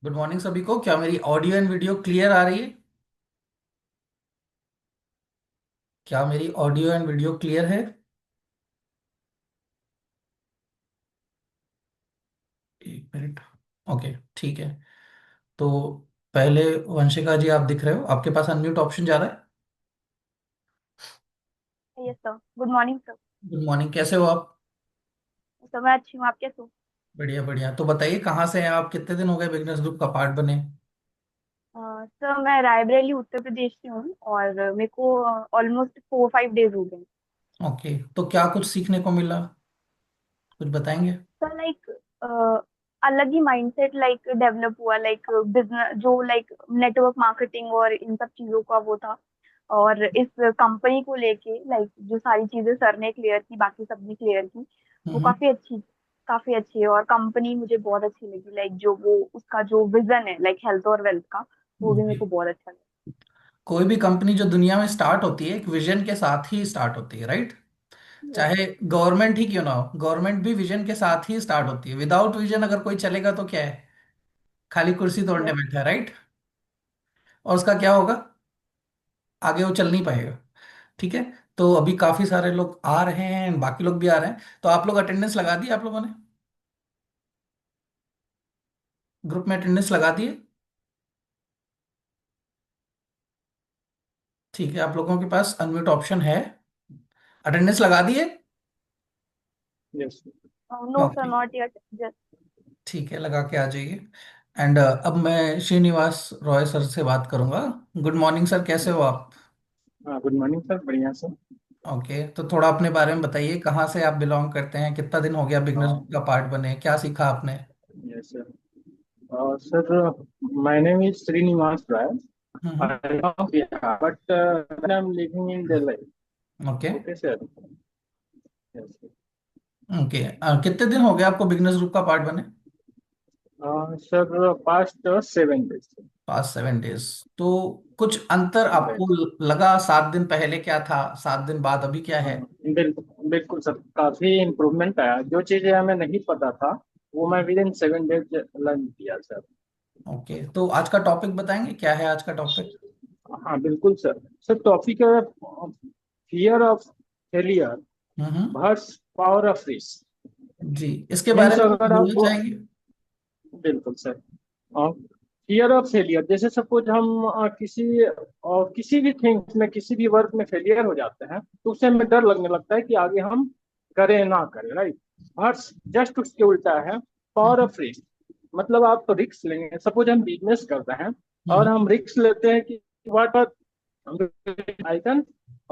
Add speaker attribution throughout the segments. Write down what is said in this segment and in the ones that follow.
Speaker 1: Good morning सभी को। क्या मेरी ऑडियो एंड वीडियो क्लियर आ रही है? क्या मेरी ऑडियो एंड वीडियो क्लियर है? एक मिनट। ओके, ठीक है। तो पहले वंशिका जी, आप दिख रहे हो? आपके पास अनम्यूट ऑप्शन जा रहा है।
Speaker 2: Yes sir. Good morning sir.
Speaker 1: Good morning, कैसे हो आप?
Speaker 2: सर मैं अच्छी हूँ, आप कैसे हो?
Speaker 1: बढ़िया बढ़िया। तो बताइए, कहाँ से हैं आप? कितने दिन हो गए बिजनेस ग्रुप का पार्ट बने?
Speaker 2: सर मैं रायबरेली उत्तर प्रदेश से हूँ और मेरे को ऑलमोस्ट 4-5 डेज हो गए।
Speaker 1: ओके, तो क्या कुछ सीखने को मिला? कुछ बताएंगे?
Speaker 2: सर लाइक अलग ही माइंडसेट लाइक डेवलप हुआ, लाइक बिजनेस जो लाइक नेटवर्क मार्केटिंग और इन सब चीज़ों का वो था। और इस कंपनी को लेके लाइक जो सारी चीज़ें सर ने क्लियर की, बाकी सबने क्लियर की, वो
Speaker 1: हम्म।
Speaker 2: काफी अच्छी है। और कंपनी मुझे बहुत अच्छी लगी, लाइक जो वो उसका जो विजन है लाइक हेल्थ और वेल्थ का, वो भी मेरे
Speaker 1: जी।
Speaker 2: को बहुत अच्छा लगा।
Speaker 1: कोई भी कंपनी जो दुनिया में स्टार्ट होती है एक विजन के साथ ही स्टार्ट होती है, राइट?
Speaker 2: यस।
Speaker 1: चाहे गवर्नमेंट ही क्यों ना हो, गवर्नमेंट भी विजन के साथ ही स्टार्ट होती है। विदाउट विजन अगर कोई चलेगा तो क्या है? खाली कुर्सी तोड़ने
Speaker 2: यस।
Speaker 1: बैठा है, राइट? और उसका क्या होगा? आगे वो चल नहीं पाएगा। ठीक है। तो अभी काफी सारे लोग आ रहे हैं, बाकी लोग भी आ रहे हैं। तो आप लोग अटेंडेंस लगा दिए आप लोगों ने? ग्रुप में अटेंडेंस लगा दिए? ठीक है, आप लोगों के पास अनम्यूट ऑप्शन है। अटेंडेंस लगा दिए?
Speaker 2: Yes. No sir,
Speaker 1: okay,
Speaker 2: not yet. Just.
Speaker 1: ठीक है, लगा के आ जाइए। एंड अब मैं श्रीनिवास रॉय सर से बात करूंगा। गुड मॉर्निंग सर, कैसे हो आप?
Speaker 3: हाँ, गुड मॉर्निंग सर, बढ़िया सर।
Speaker 1: ओके, तो थोड़ा अपने बारे में बताइए, कहाँ से आप बिलोंग करते हैं, कितना दिन हो गया बिगनर
Speaker 3: हाँ,
Speaker 1: का पार्ट बने, क्या सीखा आपने?
Speaker 3: Yes sir. Sir, my name is Srinivas Rai.
Speaker 1: Hmm.
Speaker 3: I belong Bihar, but I'm living in Delhi.
Speaker 1: Okay.
Speaker 3: Okay, sir. Yes, sir.
Speaker 1: Okay, कितने दिन हो गए आपको बिगनर्स ग्रुप का पार्ट बने?
Speaker 3: Sir, past 7 days.
Speaker 1: Past 7 days. तो कुछ अंतर आपको
Speaker 3: राइट।
Speaker 1: लगा? 7 दिन पहले क्या था, 7 दिन बाद अभी क्या है?
Speaker 3: बिल्कुल बिल्कुल सर, काफी इम्प्रूवमेंट आया। जो चीजें हमें नहीं पता था वो मैं विद इन 7 days लर्न किया सर।
Speaker 1: ओके, तो आज का टॉपिक बताएंगे, क्या है आज का टॉपिक?
Speaker 3: हाँ, बिल्कुल सर। सर, टॉपिक है fear of failure
Speaker 1: hmm.
Speaker 3: Versus power of risk.
Speaker 1: जी, इसके बारे
Speaker 3: मीन्स
Speaker 1: में कुछ
Speaker 3: अगर आप,
Speaker 1: बोलना चाहेंगे?
Speaker 3: बिल्कुल सर, फियर ऑफ फेलियर जैसे सपोज हम किसी भी थिंग्स में, किसी भी वर्क में फेलियर हो जाते हैं तो उससे हमें डर लगने लगता है कि आगे हम करें ना करें, राइट। बट जस्ट उसके उल्टा है पावर
Speaker 1: हम्म।
Speaker 3: Of risk. मतलब आप रिस्क लेंगे, सपोज हम बिजनेस कर रहे हैं और
Speaker 1: हम्म।
Speaker 3: हम रिस्क लेते हैं कि व्हाट आई कैन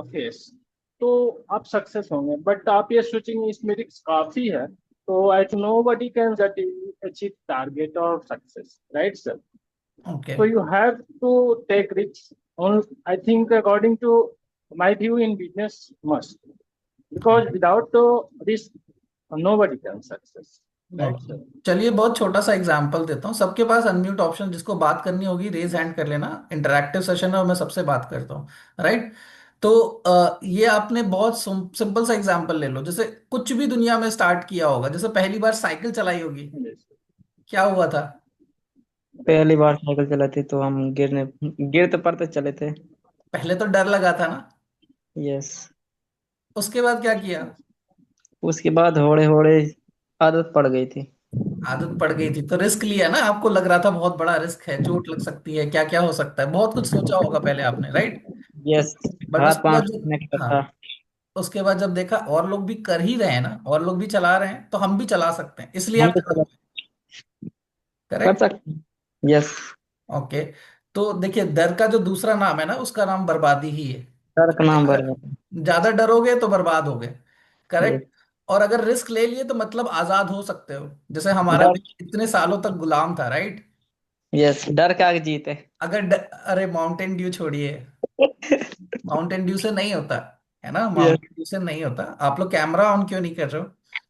Speaker 3: फेस, तो आप सक्सेस होंगे। बट आप ये सोचेंगे इसमें रिस्क काफी है, तो I nobody can achieve target और success, right sir.
Speaker 1: Okay.
Speaker 3: So you have to take risks. On, I think according to my view in business must, because without the risk nobody can success. Right,
Speaker 1: okay,
Speaker 3: sir?
Speaker 1: चलिए बहुत छोटा सा example देता हूँ। सबके पास unmute option, जिसको बात करनी होगी रेज हैंड कर लेना। इंटरैक्टिव सेशन है और मैं सबसे बात करता हूँ, राइट? तो ये आपने बहुत सिंपल सा एग्जांपल ले लो। जैसे कुछ भी दुनिया में स्टार्ट किया होगा, जैसे पहली बार साइकिल चलाई होगी,
Speaker 3: Yes.
Speaker 1: क्या हुआ था?
Speaker 4: पहली बार साइकिल चलाती तो हम गिर तो पड़ते चले थे।
Speaker 1: पहले तो डर लगा था ना।
Speaker 4: यस।
Speaker 1: उसके बाद क्या किया?
Speaker 3: Yes.
Speaker 4: उसके बाद होड़े होड़े आदत पड़ गई थी।
Speaker 1: आदत पड़ गई थी तो रिस्क लिया ना। आपको लग रहा था बहुत बड़ा रिस्क है, चोट लग सकती है, क्या क्या हो सकता है, बहुत कुछ सोचा होगा पहले आपने, राइट?
Speaker 4: यस।
Speaker 1: बट
Speaker 4: हाथ
Speaker 1: उसके
Speaker 4: पांव
Speaker 1: बाद
Speaker 4: छूटने
Speaker 1: जब,
Speaker 4: का डर
Speaker 1: हाँ,
Speaker 4: था।
Speaker 1: उसके बाद जब देखा और लोग भी कर ही रहे हैं ना, और लोग भी चला रहे हैं, तो हम भी चला सकते हैं, इसलिए
Speaker 4: हम
Speaker 1: आप
Speaker 4: तो
Speaker 1: चला।
Speaker 4: चला कर
Speaker 1: करेक्ट।
Speaker 4: सकते हैं। यस।
Speaker 1: ओके। तो देखिए, डर का जो दूसरा नाम है ना, उसका नाम बर्बादी ही है।
Speaker 4: डर का
Speaker 1: ठीक है?
Speaker 4: नाम
Speaker 1: अगर
Speaker 4: बर्बाद।
Speaker 1: ज्यादा डरोगे तो बर्बाद हो गए।
Speaker 4: यस।
Speaker 1: करेक्ट। और अगर रिस्क ले लिए तो मतलब आजाद हो सकते हो। जैसे हमारा
Speaker 4: डर।
Speaker 1: देश इतने सालों तक गुलाम था, राइट?
Speaker 4: यस, डर का जीत है।
Speaker 1: अरे माउंटेन ड्यू छोड़िए। माउंटेन ड्यू से नहीं होता, है ना?
Speaker 4: यस।
Speaker 1: माउंटेन ड्यू से नहीं होता। आप लोग कैमरा ऑन क्यों नहीं कर रहे हो?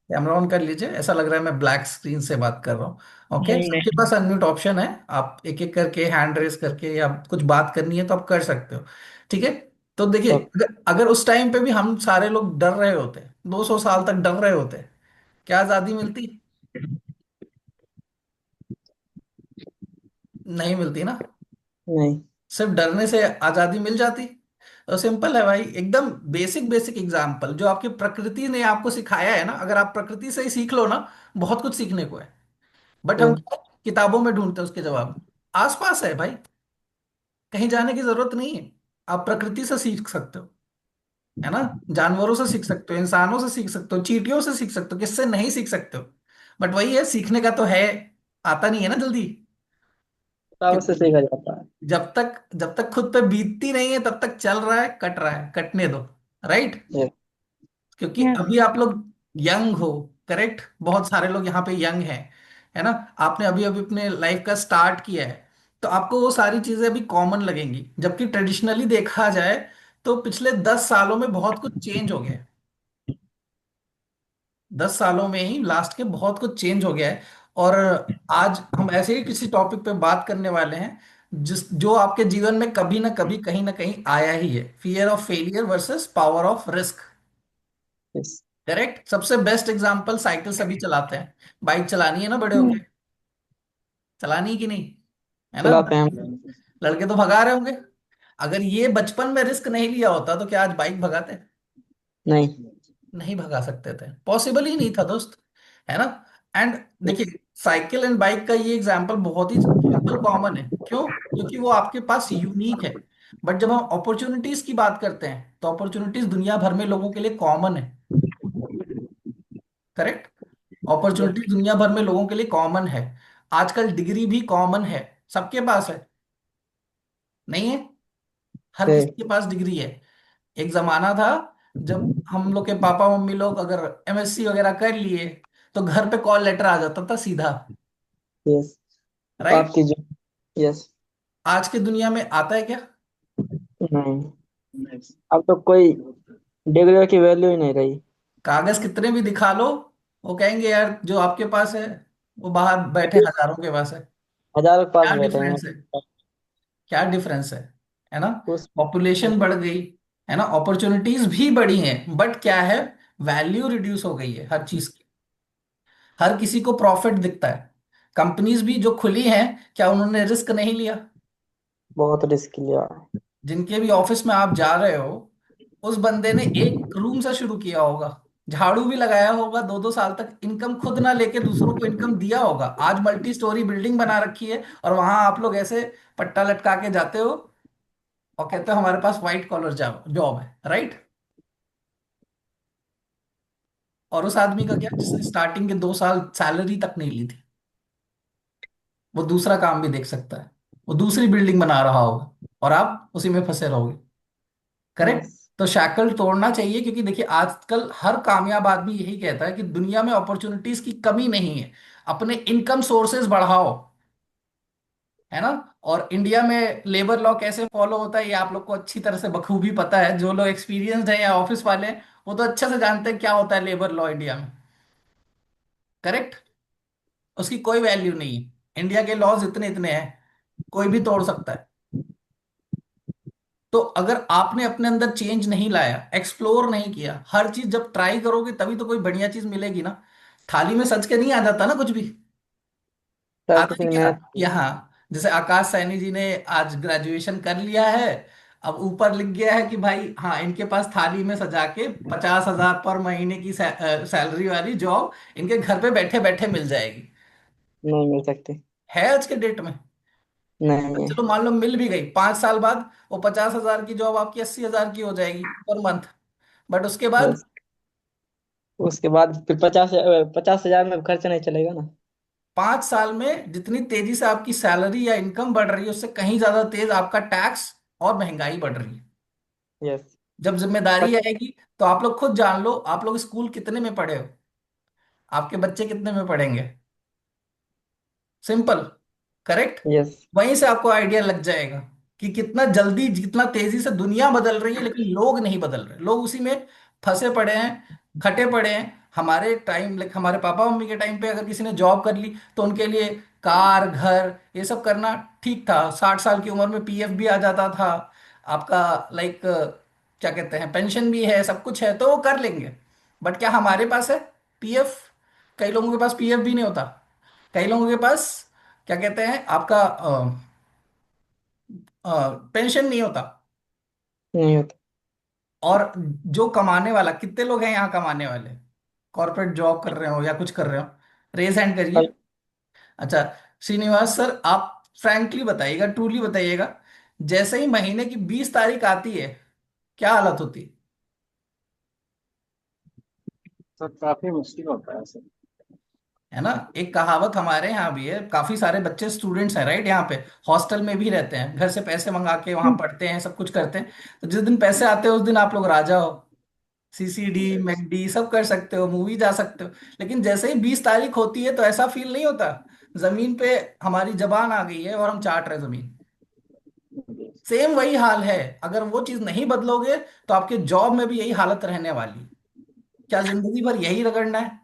Speaker 1: कैमरा ऑन कर लीजिए, ऐसा लग रहा है मैं ब्लैक स्क्रीन से बात कर रहा हूँ। ओके,
Speaker 4: नहीं
Speaker 1: सबके
Speaker 4: नहीं।
Speaker 1: पास अनम्यूट ऑप्शन है। आप एक एक करके हैंड रेस करके, या कुछ बात करनी है तो आप कर सकते हो। ठीक है। तो देखिए,
Speaker 4: ओके।
Speaker 1: अगर उस टाइम पे भी हम सारे लोग डर रहे होते, 200 साल तक डर रहे होते, क्या आजादी मिलती? नहीं मिलती ना।
Speaker 4: नहीं।
Speaker 1: सिर्फ डरने से आजादी मिल जाती? तो सिंपल है भाई, एकदम बेसिक बेसिक एग्जाम्पल जो आपकी प्रकृति ने आपको सिखाया है ना, अगर आप प्रकृति से ही सीख लो ना, बहुत कुछ सीखने को है। बट हम
Speaker 4: हम्म।
Speaker 1: क्या किताबों में ढूंढते हैं उसके जवाब, आसपास है भाई, कहीं जाने की जरूरत नहीं है। आप प्रकृति से सीख सकते हो, है ना। जानवरों से सीख सकते हो, इंसानों से सीख सकते हो, चींटियों से सीख सकते हो, किससे नहीं सीख सकते हो। बट वही है, सीखने का तो है, आता नहीं है ना जल्दी।
Speaker 4: किताब से सीखा जाता है।
Speaker 1: जब तक खुद पे बीतती नहीं है तब तक चल रहा है, कट रहा है, कटने दो। राइट।
Speaker 4: यस।
Speaker 1: क्योंकि
Speaker 2: यस।
Speaker 1: अभी आप लोग यंग हो। करेक्ट, बहुत सारे लोग यहाँ पे यंग हैं, है ना। आपने अभी अभी अपने लाइफ का स्टार्ट किया है, तो आपको वो सारी चीजें अभी कॉमन लगेंगी, जबकि ट्रेडिशनली देखा जाए तो पिछले 10 सालों में बहुत कुछ चेंज हो गया है। 10 सालों में ही लास्ट के बहुत कुछ चेंज हो गया है। और आज हम ऐसे ही किसी टॉपिक पे बात करने वाले हैं जिस जो आपके जीवन में कभी ना कहीं आया ही है, fear of failure versus power of risk.
Speaker 4: Yes.
Speaker 1: Correct, सबसे बेस्ट एग्जांपल साइकिल सभी चलाते हैं। बाइक चलानी है ना बड़े
Speaker 2: हम्म।
Speaker 1: होके, चलानी है कि नहीं, है ना।
Speaker 4: चलाते हैं हम।
Speaker 1: लड़के तो भगा रहे होंगे। अगर ये बचपन में रिस्क नहीं लिया होता तो क्या आज बाइक भगाते?
Speaker 4: नहीं।
Speaker 1: नहीं भगा सकते थे, पॉसिबल ही नहीं था दोस्त, है ना। And
Speaker 4: yes.
Speaker 1: देखिए, साइकिल एंड बाइक का ये एग्जांपल बहुत ही सिंपल कॉमन है, क्यों? क्योंकि वो आपके पास यूनिक है। बट जब हम अपॉर्चुनिटीज की बात करते हैं तो अपॉर्चुनिटीज दुनिया भर में लोगों के लिए कॉमन है। करेक्ट, अपॉर्चुनिटीज दुनिया भर में लोगों के लिए कॉमन है। आजकल डिग्री भी कॉमन है, सबके पास है, नहीं है? हर
Speaker 4: है।
Speaker 1: किसी के पास डिग्री है। एक जमाना था जब हम लोग के पापा मम्मी लोग अगर एमएससी वगैरह कर लिए तो घर पे कॉल लेटर आ जाता था सीधा।
Speaker 4: यस।
Speaker 1: राइट।
Speaker 4: आपकी जो। यस।
Speaker 1: आज की दुनिया में आता है क्या?
Speaker 4: नहीं। अब तो कोई डिग्री की वैल्यू ही नहीं रही।
Speaker 1: कागज कितने भी दिखा लो, वो कहेंगे यार जो आपके पास है वो बाहर बैठे हजारों के पास है।
Speaker 4: हजारों के पास
Speaker 1: क्या
Speaker 4: बैठे हैं।
Speaker 1: डिफरेंस है? क्या डिफरेंस है ना।
Speaker 4: उस।
Speaker 1: पॉपुलेशन बढ़ गई, है ना, अपॉर्चुनिटीज भी बढ़ी हैं, बट क्या है, वैल्यू रिड्यूस हो गई है हर चीज की। हर किसी को प्रॉफिट दिखता है। कंपनीज भी जो खुली हैं, क्या उन्होंने रिस्क नहीं लिया?
Speaker 4: बहुत रिस्क लिया।
Speaker 1: जिनके भी ऑफिस में आप जा रहे हो, उस बंदे ने एक रूम से शुरू किया होगा, झाड़ू भी लगाया होगा, 2-2 साल तक इनकम खुद ना लेके दूसरों को इनकम दिया होगा, आज मल्टी स्टोरी बिल्डिंग बना रखी है, और वहां आप लोग ऐसे पट्टा लटका के जाते हो और कहते हो हमारे पास व्हाइट कॉलर जॉब जॉब है। राइट। और उस आदमी का क्या, जिसने स्टार्टिंग के 2 साल सैलरी तक नहीं ली थी, वो दूसरा काम भी देख सकता है, वो दूसरी बिल्डिंग बना रहा होगा, और आप उसी में फंसे रहोगे। करेक्ट।
Speaker 4: यस।
Speaker 1: तो शैकल तोड़ना चाहिए, क्योंकि देखिए आजकल हर कामयाब आदमी यही कहता है कि दुनिया में अपॉर्चुनिटीज की कमी नहीं है, अपने इनकम सोर्सेज बढ़ाओ, है ना। और इंडिया में लेबर लॉ कैसे फॉलो होता है ये आप लोग को अच्छी तरह से बखूबी पता है, जो लोग एक्सपीरियंस्ड हैं या ऑफिस वाले हैं वो तो अच्छे से जानते हैं क्या होता है लेबर लॉ इंडिया में। करेक्ट, उसकी कोई वैल्यू नहीं है, इंडिया के लॉज इतने इतने हैं, कोई भी तोड़ सकता है। तो अगर आपने अपने अंदर चेंज नहीं लाया, एक्सप्लोर नहीं किया, हर चीज जब ट्राई करोगे तभी तो कोई बढ़िया चीज मिलेगी ना। थाली में सज के नहीं आ जाता ना कुछ भी,
Speaker 4: सर
Speaker 1: आता है
Speaker 4: कितनी
Speaker 1: क्या?
Speaker 4: मेहनत की।
Speaker 1: यहाँ जैसे आकाश सैनी जी ने आज ग्रेजुएशन कर लिया है, अब ऊपर लिख गया है कि भाई हाँ इनके पास थाली में सजा के 50,000 पर महीने की सैलरी वाली जॉब इनके घर पे बैठे बैठे मिल जाएगी।
Speaker 4: नहीं मिल सकती।
Speaker 1: है आज के डेट में।
Speaker 4: नहीं है।
Speaker 1: चलो मान लो मिल भी गई, 5 साल बाद वो 50,000 की जॉब आपकी 80,000 की हो जाएगी पर मंथ। बट उसके बाद
Speaker 4: यस। उसके बाद फिर 50,000 में खर्च नहीं चलेगा ना।
Speaker 1: 5 साल में जितनी तेजी से आपकी सैलरी या इनकम बढ़ रही है उससे कहीं ज्यादा तेज आपका टैक्स और महंगाई बढ़ रही है।
Speaker 4: यस।
Speaker 1: जब जिम्मेदारी आएगी तो आप लोग खुद जान लो, आप लोग स्कूल कितने में पढ़े हो, आपके बच्चे कितने में पढ़ेंगे। सिंपल। करेक्ट।
Speaker 4: यस।
Speaker 1: वहीं से आपको आइडिया लग जाएगा कि कितना जल्दी कितना तेजी से दुनिया बदल रही है, लेकिन लोग नहीं बदल रहे, लोग उसी में फंसे पड़े हैं, खटे पड़े हैं। हमारे टाइम लाइक हमारे पापा मम्मी के टाइम पे अगर किसी ने जॉब कर ली तो उनके लिए कार घर ये सब करना ठीक था, 60 साल की उम्र में पीएफ भी आ जाता था आपका, लाइक क्या कहते हैं, पेंशन भी है, सब कुछ है तो वो कर लेंगे। बट क्या हमारे पास है पीएफ? कई लोगों के पास पीएफ भी नहीं होता, कई लोगों के पास क्या कहते हैं आपका पेंशन नहीं होता।
Speaker 4: नहीं होता।
Speaker 1: और जो कमाने वाला, कितने लोग हैं यहाँ कमाने वाले, कॉर्पोरेट जॉब कर रहे हो या कुछ कर रहे हो, रेज हैंड करिए।
Speaker 4: अब
Speaker 1: अच्छा, श्रीनिवास सर आप फ्रैंकली बताइएगा, ट्रूली बताइएगा, जैसे ही महीने की 20 तारीख आती है क्या हालत होती
Speaker 3: तो काफी मुश्किल होता है सर।
Speaker 1: है ना। एक कहावत हमारे यहाँ भी है, काफी सारे बच्चे स्टूडेंट्स हैं राइट, यहाँ पे हॉस्टल में भी रहते हैं, घर से पैसे मंगा के वहां पढ़ते हैं, सब कुछ करते हैं। तो जिस दिन पैसे आते हैं उस दिन आप लोग राजा हो, सीसीडी
Speaker 3: यस।
Speaker 1: मैकडी सब कर सकते हो, मूवी जा सकते हो। लेकिन जैसे ही 20 तारीख होती है तो ऐसा फील नहीं होता, जमीन पे हमारी जबान आ गई है और हम चाट रहे जमीन। सेम वही हाल है, अगर वो चीज नहीं बदलोगे तो आपके जॉब में भी यही हालत रहने वाली। क्या जिंदगी भर यही रगड़ना है?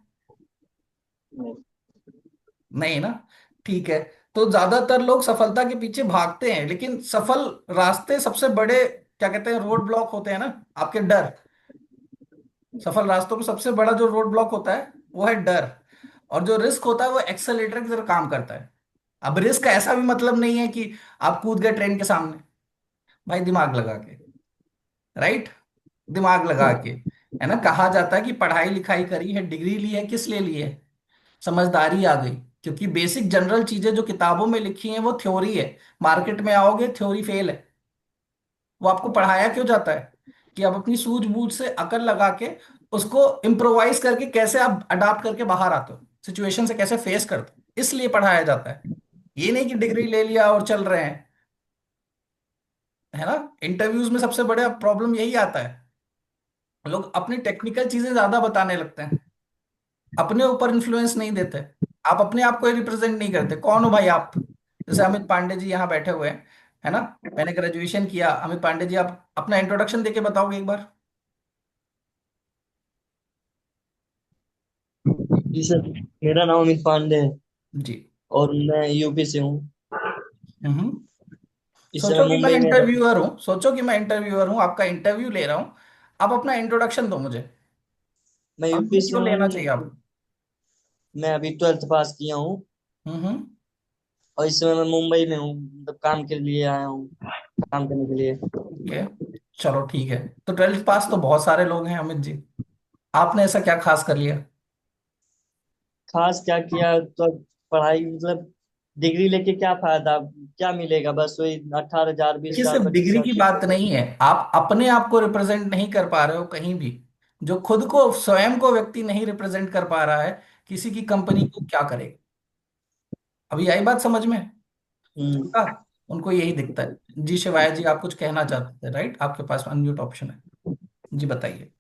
Speaker 1: नहीं ना। ठीक है। तो ज्यादातर लोग सफलता के पीछे भागते हैं, लेकिन सफल रास्ते सबसे बड़े क्या कहते हैं रोड ब्लॉक होते हैं ना, आपके डर। सफल रास्तों में सबसे बड़ा जो रोड ब्लॉक होता है वो है डर। और जो रिस्क होता है वो एक्सेलेरेटर की तरह काम करता है। अब रिस्क का ऐसा भी मतलब नहीं है कि आप कूद गए ट्रेन के सामने, भाई दिमाग लगा के, राइट, दिमाग लगा के। है ना, कहा जाता है कि पढ़ाई लिखाई करी है, डिग्री ली है, किस लिए ली है, समझदारी आ गई। क्योंकि बेसिक जनरल चीजें जो किताबों में लिखी हैं वो थ्योरी है, मार्केट में आओगे थ्योरी फेल है। वो आपको पढ़ाया क्यों जाता है कि आप अपनी सूझबूझ से अकल लगा के उसको इम्प्रोवाइज करके कैसे आप अडाप्ट करके बाहर आते हो, सिचुएशन से कैसे फेस करते हो, इसलिए पढ़ाया जाता है। ये नहीं कि डिग्री ले लिया और चल रहे हैं। है ना। इंटरव्यूज में सबसे बड़ा प्रॉब्लम यही आता है, लोग अपनी टेक्निकल चीजें ज्यादा बताने लगते हैं, अपने ऊपर इन्फ्लुएंस नहीं देते। आप अपने आप को रिप्रेजेंट नहीं करते, कौन हो भाई आप। जैसे अमित पांडे जी यहाँ बैठे हुए हैं, है ना, मैंने ग्रेजुएशन किया। अमित पांडे जी आप अपना इंट्रोडक्शन देके बताओगे एक बार।
Speaker 4: जी सर, मेरा नाम अमित पांडे है
Speaker 1: जी।
Speaker 4: और मैं यूपी से हूँ।
Speaker 1: हम्म।
Speaker 4: इस समय
Speaker 1: सोचो कि मैं
Speaker 4: मुंबई में
Speaker 1: इंटरव्यूअर हूँ, सोचो कि मैं इंटरव्यूअर हूँ, आपका इंटरव्यू ले रहा हूँ। आप अपना इंट्रोडक्शन दो मुझे,
Speaker 4: मैं
Speaker 1: और
Speaker 4: यूपी
Speaker 1: मुझे
Speaker 4: से
Speaker 1: क्यों लेना चाहिए
Speaker 4: हूँ।
Speaker 1: आप।
Speaker 4: मैं अभी 12th पास किया हूँ
Speaker 1: हम्म।
Speaker 4: और इस समय मैं मुंबई में हूँ, मतलब काम के लिए आया हूँ, काम करने के लिए।
Speaker 1: ओके, चलो ठीक है। तो 12th पास तो बहुत सारे लोग हैं अमित जी, आपने ऐसा क्या खास कर लिया।
Speaker 4: खास क्या किया तो पढ़ाई, मतलब डिग्री लेके क्या फायदा, क्या मिलेगा, बस वही 18,000 बीस
Speaker 1: देखिए
Speaker 4: हजार
Speaker 1: सिर्फ
Speaker 4: पच्चीस
Speaker 1: डिग्री
Speaker 4: हजार
Speaker 1: की बात नहीं है, आप अपने आप को रिप्रेजेंट नहीं कर पा रहे हो कहीं भी। जो खुद को स्वयं को व्यक्ति नहीं रिप्रेजेंट कर पा रहा है, किसी की कंपनी को क्या करेगा। अभी आई बात समझ में।
Speaker 4: हम्म।
Speaker 1: जनता उनको यही दिखता है। जी शिवाय जी आप कुछ कहना चाहते थे राइट, आपके पास अनम्यूट ऑप्शन है, जी बताइए।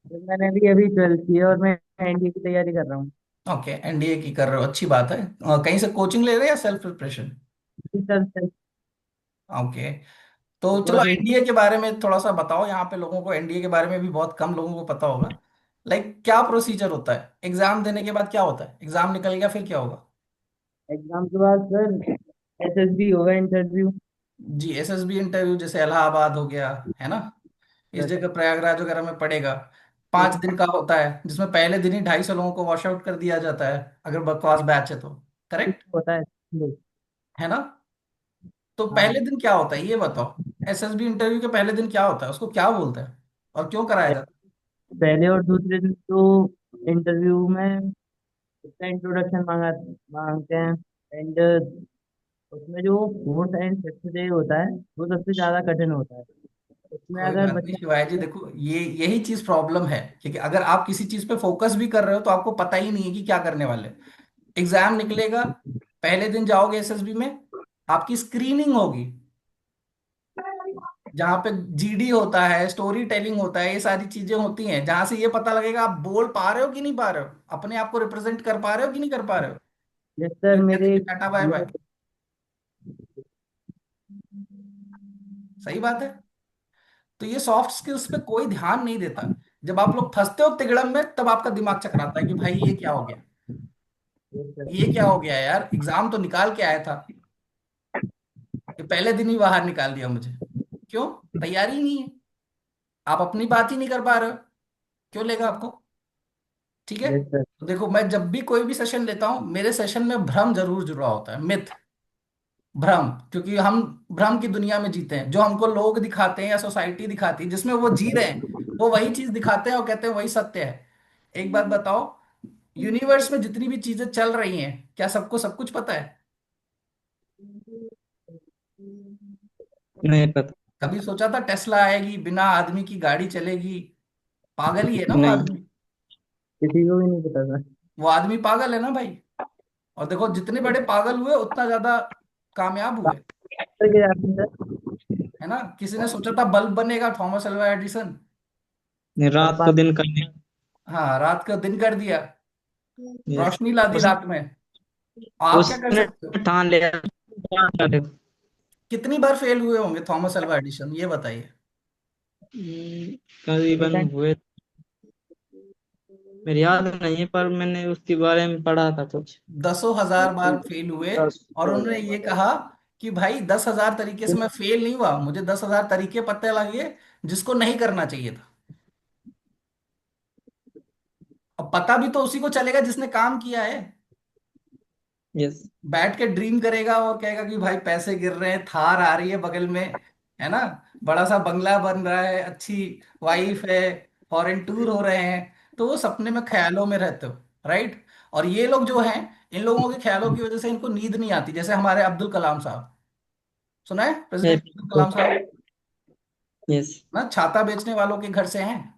Speaker 4: तो मैंने भी अभी 12th की है और मैं एनडीए की तैयारी कर रहा हूँ।
Speaker 1: ओके, एनडीए की कर रहे हो, अच्छी बात है। कहीं से कोचिंग ले रहे हो या self preparation.
Speaker 4: Sir sir,
Speaker 1: okay. तो चलो
Speaker 4: थोड़ा सा
Speaker 1: एनडीए के बारे में थोड़ा सा बताओ, यहाँ पे लोगों को एनडीए के बारे में भी बहुत कम लोगों को पता होगा। लाइक क्या प्रोसीजर होता है, एग्जाम देने के बाद क्या होता है, एग्जाम निकल गया फिर क्या होगा।
Speaker 4: एग्जाम के बाद सर एसएसबी होगा, इंटरव्यू।
Speaker 1: जी एसएसबी इंटरव्यू, जैसे इलाहाबाद हो गया, है ना, इस
Speaker 4: सर
Speaker 1: जगह प्रयागराज वगैरह में पड़ेगा।
Speaker 4: एक
Speaker 1: 5 दिन का होता है, जिसमें पहले दिन ही 250 लोगों को वॉश आउट कर दिया जाता है, अगर बकवास बैच है तो।
Speaker 4: एक
Speaker 1: करेक्ट
Speaker 4: होता है।
Speaker 1: है ना। तो पहले
Speaker 4: हाँ,
Speaker 1: दिन क्या होता है ये बताओ, एसएसबी इंटरव्यू के पहले दिन क्या होता है, उसको क्या बोलते हैं और क्यों कराया जाता
Speaker 4: पहले और दूसरे दिन तो इंटरव्यू में उसका इंट्रोडक्शन मांगते हैं। एंड उसमें जो फोर्थ एंड फिफ्थ डे होता है वो सबसे ज्यादा कठिन होता है।
Speaker 1: है।
Speaker 4: उसमें
Speaker 1: कोई
Speaker 4: अगर
Speaker 1: बात नहीं
Speaker 4: बच्चा
Speaker 1: शिवाय जी, देखो ये यही चीज प्रॉब्लम है, क्योंकि अगर आप किसी चीज पे फोकस भी कर रहे हो तो आपको पता ही नहीं है कि क्या करने वाले। एग्जाम निकलेगा, पहले दिन जाओगे एसएसबी में, आपकी स्क्रीनिंग होगी, जहां पे जीडी होता है, स्टोरी टेलिंग होता है, ये सारी चीजें होती हैं, जहां से ये पता लगेगा आप बोल पा रहे हो कि नहीं पा रहे हो, अपने आप को रिप्रेजेंट कर पा रहे हो कि नहीं कर पा रहे हो।
Speaker 4: जिस सर
Speaker 1: फिर कहते
Speaker 4: मेरे
Speaker 1: कि टाटा बाय बाय। सही बात है। तो ये सॉफ्ट स्किल्स पे कोई ध्यान नहीं देता। जब आप लोग फंसते हो तिगड़म में तब आपका दिमाग चकराता है कि भाई ये क्या हो गया, ये क्या हो गया यार, एग्जाम तो निकाल के आया था, ये पहले दिन ही बाहर निकाल दिया मुझे। क्यों, तैयारी नहीं है, आप अपनी बात ही नहीं कर पा रहे हो, क्यों लेगा आपको। ठीक है।
Speaker 4: Yes sir.
Speaker 1: तो देखो, मैं जब भी कोई भी सेशन लेता हूँ, मेरे सेशन में भ्रम जरूर जुड़ा होता है, मिथ, भ्रम। क्योंकि हम भ्रम की दुनिया में जीते हैं। जो हमको लोग दिखाते हैं या सोसाइटी दिखाती है जिसमें वो जी रहे हैं, वो वही चीज दिखाते हैं और कहते हैं वही सत्य है। एक बात बताओ, यूनिवर्स में जितनी भी चीजें चल रही हैं, क्या सबको सब कुछ पता है?
Speaker 5: नहीं पता।
Speaker 1: कभी सोचा था टेस्ला आएगी, बिना आदमी की गाड़ी चलेगी? पागल ही है ना वो
Speaker 5: नहीं।
Speaker 1: आदमी।
Speaker 4: किसी को भी नहीं पता था।
Speaker 1: वो आदमी पागल है ना भाई। और देखो, जितने बड़े पागल हुए उतना ज्यादा कामयाब हुए।
Speaker 4: सर के जाते हैं सर।
Speaker 1: है ना? किसी ने सोचा था बल्ब बनेगा, थॉमस अल्वा एडिसन।
Speaker 5: नहीं,
Speaker 4: और
Speaker 5: रात को
Speaker 4: पास।
Speaker 5: दिन करने।
Speaker 1: हाँ, रात का दिन कर दिया,
Speaker 5: यस।
Speaker 1: रोशनी ला दी
Speaker 5: उस
Speaker 1: रात में। आप क्या कर
Speaker 5: उसने
Speaker 1: सकते हो?
Speaker 5: ठान लिया।
Speaker 1: कितनी बार फेल हुए होंगे थॉमस अल्वा एडिसन, ये बताइए।
Speaker 5: करीबन
Speaker 4: सेकंड।
Speaker 5: हुए। मेरी याद नहीं है, पर मैंने उसके बारे में पढ़ा था कुछ।
Speaker 1: दसों हजार बार फेल हुए। और उन्होंने ये कहा कि भाई 10,000 तरीके से मैं फेल नहीं हुआ, मुझे 10,000 तरीके पता लगे जिसको नहीं करना चाहिए था। अब पता भी तो उसी को चलेगा जिसने काम किया है।
Speaker 5: यस।
Speaker 1: बैठ के ड्रीम करेगा और कहेगा कि भाई पैसे गिर रहे हैं, थार आ रही है बगल में, है ना, बड़ा सा बंगला बन रहा है, अच्छी वाइफ है, फॉरेन टूर हो रहे हैं, तो वो सपने में ख्यालों में रहते हो, राइट। और ये लोग जो हैं, इन लोगों के ख्यालों की वजह से इनको नींद नहीं आती। जैसे हमारे अब्दुल कलाम साहब, सुना है प्रेसिडेंट अब्दुल कलाम साहब?
Speaker 5: यस।
Speaker 1: ना, छाता बेचने वालों के घर से हैं,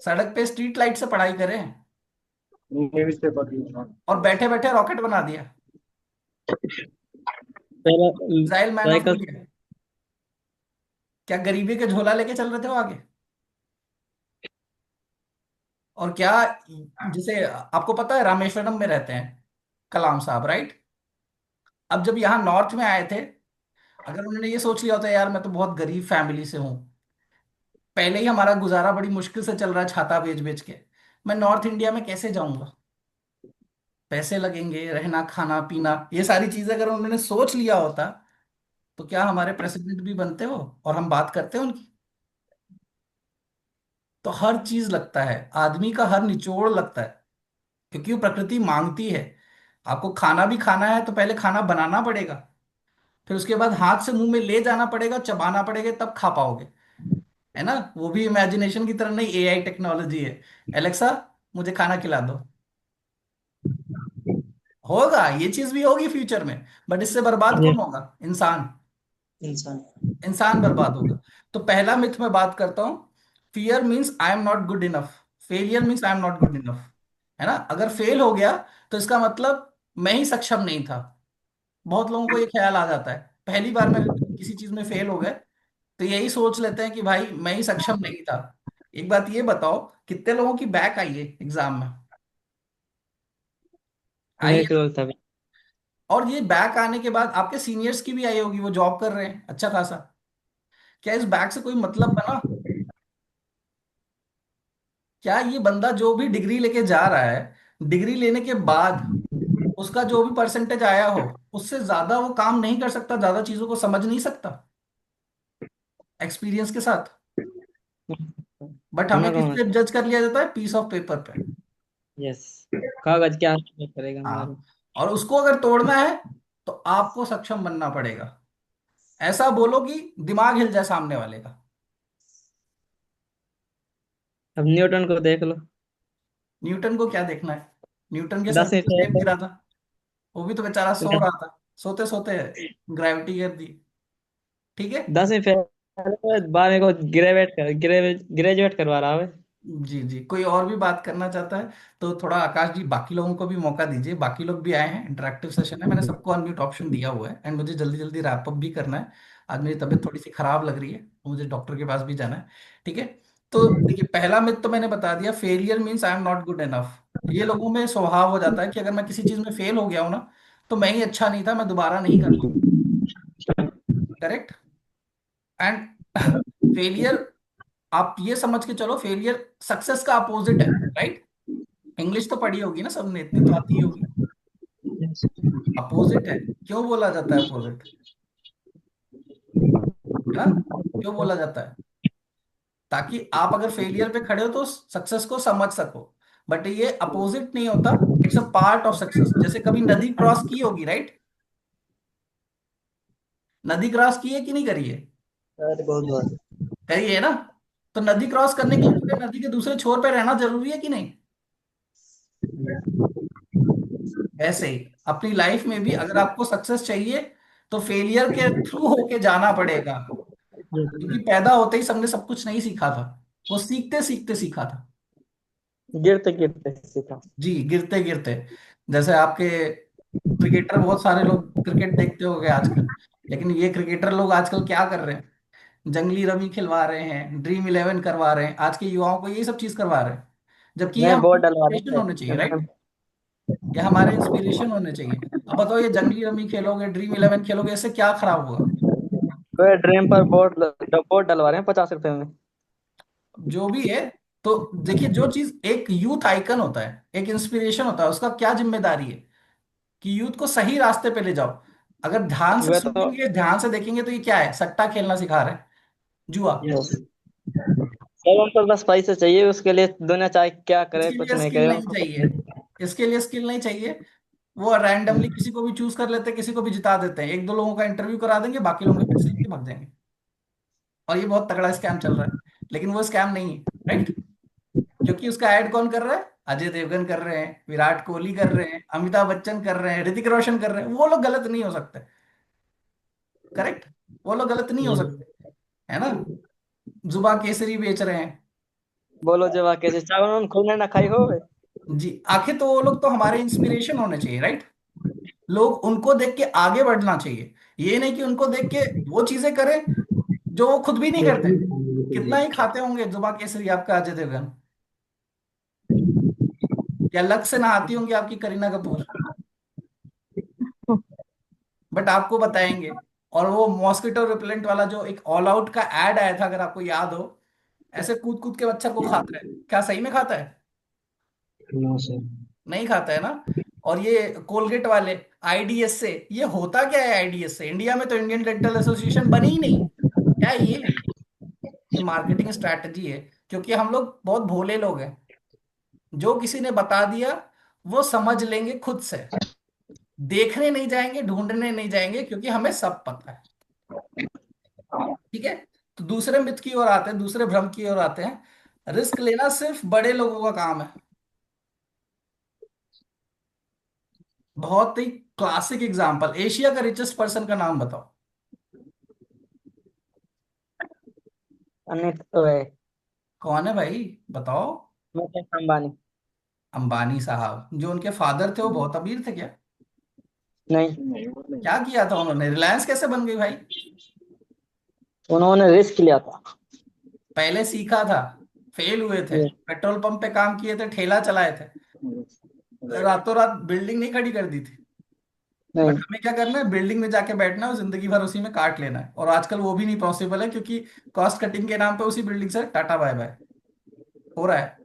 Speaker 1: सड़क पे स्ट्रीट लाइट से पढ़ाई करे हैं,
Speaker 3: न्यूज पेपर यूज।
Speaker 1: और बैठे बैठे रॉकेट बना दिया,
Speaker 5: पहला
Speaker 1: missile man of
Speaker 5: cycle.
Speaker 1: India. क्या गरीबी के झोला लेके चल रहे थे वो आगे? और क्या, जैसे आपको पता है रामेश्वरम में रहते हैं कलाम साहब, राइट। अब जब यहाँ नॉर्थ में आए थे, अगर उन्होंने ये सोच लिया होता यार मैं तो बहुत गरीब फैमिली से हूँ, पहले ही हमारा गुजारा बड़ी मुश्किल से चल रहा है छाता बेच बेच के, मैं नॉर्थ इंडिया में कैसे जाऊंगा, पैसे लगेंगे, रहना खाना पीना, ये सारी चीजें अगर उन्होंने सोच लिया होता, तो क्या हमारे प्रेसिडेंट भी बनते हो और हम बात करते हैं उनकी? तो हर चीज लगता है, आदमी का हर निचोड़ लगता है, क्योंकि वो प्रकृति मांगती है। आपको खाना भी खाना है तो पहले खाना बनाना पड़ेगा, फिर उसके बाद हाथ से मुंह में ले जाना पड़ेगा, चबाना पड़ेगा, तब खा पाओगे। है ना? वो भी इमेजिनेशन की तरह नहीं, एआई टेक्नोलॉजी है। एलेक्सा, मुझे खाना खिला दो। होगा, ये चीज भी होगी फ्यूचर में, बट इससे बर्बाद
Speaker 5: ये
Speaker 1: कौन होगा? इंसान।
Speaker 5: इंसान।
Speaker 1: इंसान बर्बाद होगा। तो पहला मिथ मैं बात करता हूं, fear means I am not good enough, failure means I am not good enough. है ना? अगर फेल हो गया तो इसका मतलब मैं ही सक्षम नहीं था। बहुत लोगों को ये ख्याल आ जाता है, पहली बार में किसी चीज में फेल हो गए तो यही सोच लेते हैं कि भाई मैं ही सक्षम नहीं था। एक बात ये बताओ, कितने लोगों की बैक आई है एग्जाम में? आई
Speaker 5: मेरे
Speaker 1: है?
Speaker 5: को था।
Speaker 1: और ये बैक आने के बाद आपके सीनियर्स की भी आई होगी, वो जॉब कर रहे हैं अच्छा खासा। क्या इस बैक से कोई मतलब बना? क्या ये बंदा जो भी डिग्री लेके जा रहा है, डिग्री लेने के बाद उसका जो भी परसेंटेज आया हो, उससे ज्यादा वो काम नहीं कर सकता, ज्यादा चीजों को समझ नहीं सकता एक्सपीरियंस के साथ? बट हमें
Speaker 5: समझ
Speaker 1: किस
Speaker 5: रहा
Speaker 1: पे जज कर लिया जाता है? पीस ऑफ पेपर पे।
Speaker 5: यस। कागज क्या करेगा हमारा।
Speaker 1: हाँ, और उसको अगर तोड़ना है तो आपको सक्षम बनना पड़ेगा। ऐसा बोलो कि दिमाग हिल जाए सामने वाले का।
Speaker 5: अब न्यूटन को देख लो।
Speaker 1: न्यूटन को क्या देखना है? न्यूटन के सर
Speaker 5: 10
Speaker 1: पे तो टेप
Speaker 5: फेल।
Speaker 1: गिरा था, वो भी तो बेचारा सो रहा था, सोते सोते ग्रेविटी गिर दी। ठीक है।
Speaker 5: 10 फेल। 12 को ग्रेजुएट करवा रहा है।
Speaker 1: जी जी, कोई और भी बात करना चाहता है तो थोड़ा आकाश जी बाकी लोगों को भी मौका दीजिए, बाकी लोग भी आए हैं, इंटरेक्टिव सेशन है, मैंने सबको अनम्यूट ऑप्शन दिया हुआ है, एंड मुझे जल्दी जल्दी रैप अप भी करना है। आज मेरी तबीयत थोड़ी सी खराब लग रही है, मुझे डॉक्टर के पास भी जाना है। ठीक है। तो देखिए, पहला मिथ तो मैंने बता दिया, failure means I am not good enough. ये लोगों में स्वभाव हो जाता है कि अगर मैं किसी चीज में फेल हो गया हूं ना, तो मैं ही अच्छा नहीं था, मैं दोबारा नहीं कर पाऊंगा। करेक्ट। एंड फेलियर, आप ये समझ के चलो, फेलियर सक्सेस का अपोजिट है, राइट। इंग्लिश तो पढ़ी होगी ना सबने, इतनी तो आती ही होगी। अपोजिट है, क्यों बोला जाता है अपोजिट? है ना? क्यों बोला जाता है? ताकि आप अगर फेलियर पे खड़े हो तो सक्सेस को समझ सको। बट ये अपोजिट नहीं होता, it's a part of success. जैसे कभी नदी क्रॉस की होगी, राइट? नदी क्रॉस की है कि नहीं करी है?
Speaker 5: अरे बहुत बहुत।
Speaker 1: करी है ना? तो नदी क्रॉस करने के लिए पूरे नदी के दूसरे छोर पे रहना जरूरी है कि नहीं? ऐसे ही अपनी लाइफ में भी अगर आपको सक्सेस चाहिए तो फेलियर के थ्रू होके जाना पड़ेगा। क्योंकि पैदा होते ही सबने सब कुछ नहीं सीखा था, वो सीखते सीखते सीखा था।
Speaker 5: गिरते गिरते सीखा।
Speaker 1: जी, गिरते गिरते। जैसे आपके क्रिकेटर, बहुत सारे लोग क्रिकेट देखते होंगे आजकल, लेकिन ये क्रिकेटर लोग आजकल क्या कर रहे हैं? जंगली रमी खिलवा रहे हैं, ड्रीम इलेवन करवा रहे हैं, आज के युवाओं को यही सब चीज करवा रहे हैं। जबकि ये
Speaker 5: नहीं,
Speaker 1: हमारे
Speaker 5: बोर्ड डलवा
Speaker 1: इंस्पिरेशन होने चाहिए,
Speaker 5: रहे
Speaker 1: राइट?
Speaker 5: हैं।
Speaker 1: ये हमारे इंस्पिरेशन होने चाहिए। अब बताओ, ये जंगली रमी खेलोगे, ड्रीम इलेवन खेलोगे, इससे क्या खराब होगा?
Speaker 5: कोई ड्रीम पर बोर्ड डलवा रहे हैं 50 रुपए में।
Speaker 1: जो भी है। तो देखिए, जो चीज एक यूथ आइकन होता है, एक इंस्पिरेशन होता है, उसका क्या जिम्मेदारी है कि यूथ को सही रास्ते पे ले जाओ। अगर ध्यान से
Speaker 5: वे तो
Speaker 1: सुनेंगे, ध्यान से देखेंगे, तो ये क्या है? सट्टा खेलना सिखा रहे हैं, जुआ।
Speaker 5: सब उनको बस पैसे चाहिए, उसके लिए दुनिया चाहे क्या करे
Speaker 1: इसके
Speaker 5: कुछ
Speaker 1: लिए
Speaker 5: नहीं
Speaker 1: स्किल
Speaker 5: करे
Speaker 1: नहीं
Speaker 5: उनको
Speaker 1: चाहिए, इसके लिए स्किल नहीं चाहिए। वो रैंडमली किसी को भी चूज कर लेते हैं, किसी को भी जिता देते हैं, एक दो लोगों का इंटरव्यू करा देंगे, बाकी लोगों के पैसे लेके भाग जाएंगे। और ये बहुत तगड़ा स्कैम चल रहा है। लेकिन वो स्कैम नहीं है, राइट? क्योंकि उसका ऐड कौन कर रहा है? अजय देवगन कर रहे हैं, विराट कोहली कर रहे हैं, अमिताभ बच्चन कर रहे हैं, ऋतिक रोशन कर रहे हैं। वो लोग गलत नहीं हो सकते, करेक्ट? वो लोग गलत नहीं हो सकते, है ना? जुबा केसरी बेच रहे हैं।
Speaker 5: बोलो जब कैसे चावल उन्होंने खुद ने ना खाई हो।
Speaker 1: जी, आखिर तो वो लोग तो हमारे इंस्पिरेशन होने चाहिए, राइट? लोग उनको देख के आगे बढ़ना चाहिए। ये नहीं कि उनको देख के वो चीजें करें जो वो खुद भी नहीं करते। कितना ही खाते होंगे जुबा केसरी आपका अजय देवगन, या लक से नहाती होंगी आपकी करीना कपूर, बट आपको बताएंगे। और वो मॉस्किटो रिपेलेंट वाला जो एक ऑल आउट का एड आया था, अगर आपको याद हो, ऐसे कूद कूद के मच्छर को खाता है, क्या सही में खाता है?
Speaker 4: No sir.
Speaker 1: नहीं खाता है ना? और ये कोलगेट वाले आईडीएस से, ये होता क्या है आईडीएस से? इंडिया में तो इंडियन डेंटल एसोसिएशन बनी ही नहीं। क्या है ये मार्केटिंग स्ट्रैटेजी है। क्योंकि हम लोग बहुत भोले लोग हैं, जो किसी ने बता दिया वो समझ लेंगे खुद से, देखने नहीं जाएंगे, ढूंढने नहीं जाएंगे, क्योंकि हमें सब पता है। ठीक है? तो दूसरे मिथ की ओर आते हैं, दूसरे भ्रम की ओर आते हैं। रिस्क लेना सिर्फ बड़े लोगों का काम है। बहुत ही क्लासिक एग्जांपल, एशिया का रिचेस्ट पर्सन का नाम बताओ।
Speaker 5: अनित ओए,
Speaker 1: कौन है भाई? बताओ।
Speaker 5: मुकेश अंबानी।
Speaker 1: अंबानी साहब, जो उनके फादर थे वो बहुत अमीर थे क्या?
Speaker 5: नहीं,
Speaker 3: नहीं वो नहीं।
Speaker 1: क्या किया था उन्होंने? रिलायंस कैसे बन गई भाई?
Speaker 5: उन्होंने रिस्क लिया था।
Speaker 1: पहले सीखा था, फेल हुए थे,
Speaker 5: ये
Speaker 1: पेट्रोल पंप पे काम किए थे, ठेला चलाए थे,
Speaker 3: राइट।
Speaker 1: रातों रात बिल्डिंग नहीं खड़ी कर दी थी। बट
Speaker 5: नहीं,
Speaker 1: हमें क्या करना है? बिल्डिंग में जाके बैठना है और जिंदगी भर उसी में काट लेना है। और आजकल वो भी नहीं पॉसिबल है, क्योंकि कॉस्ट कटिंग के नाम पे उसी बिल्डिंग से टाटा बाय बाय हो रहा है।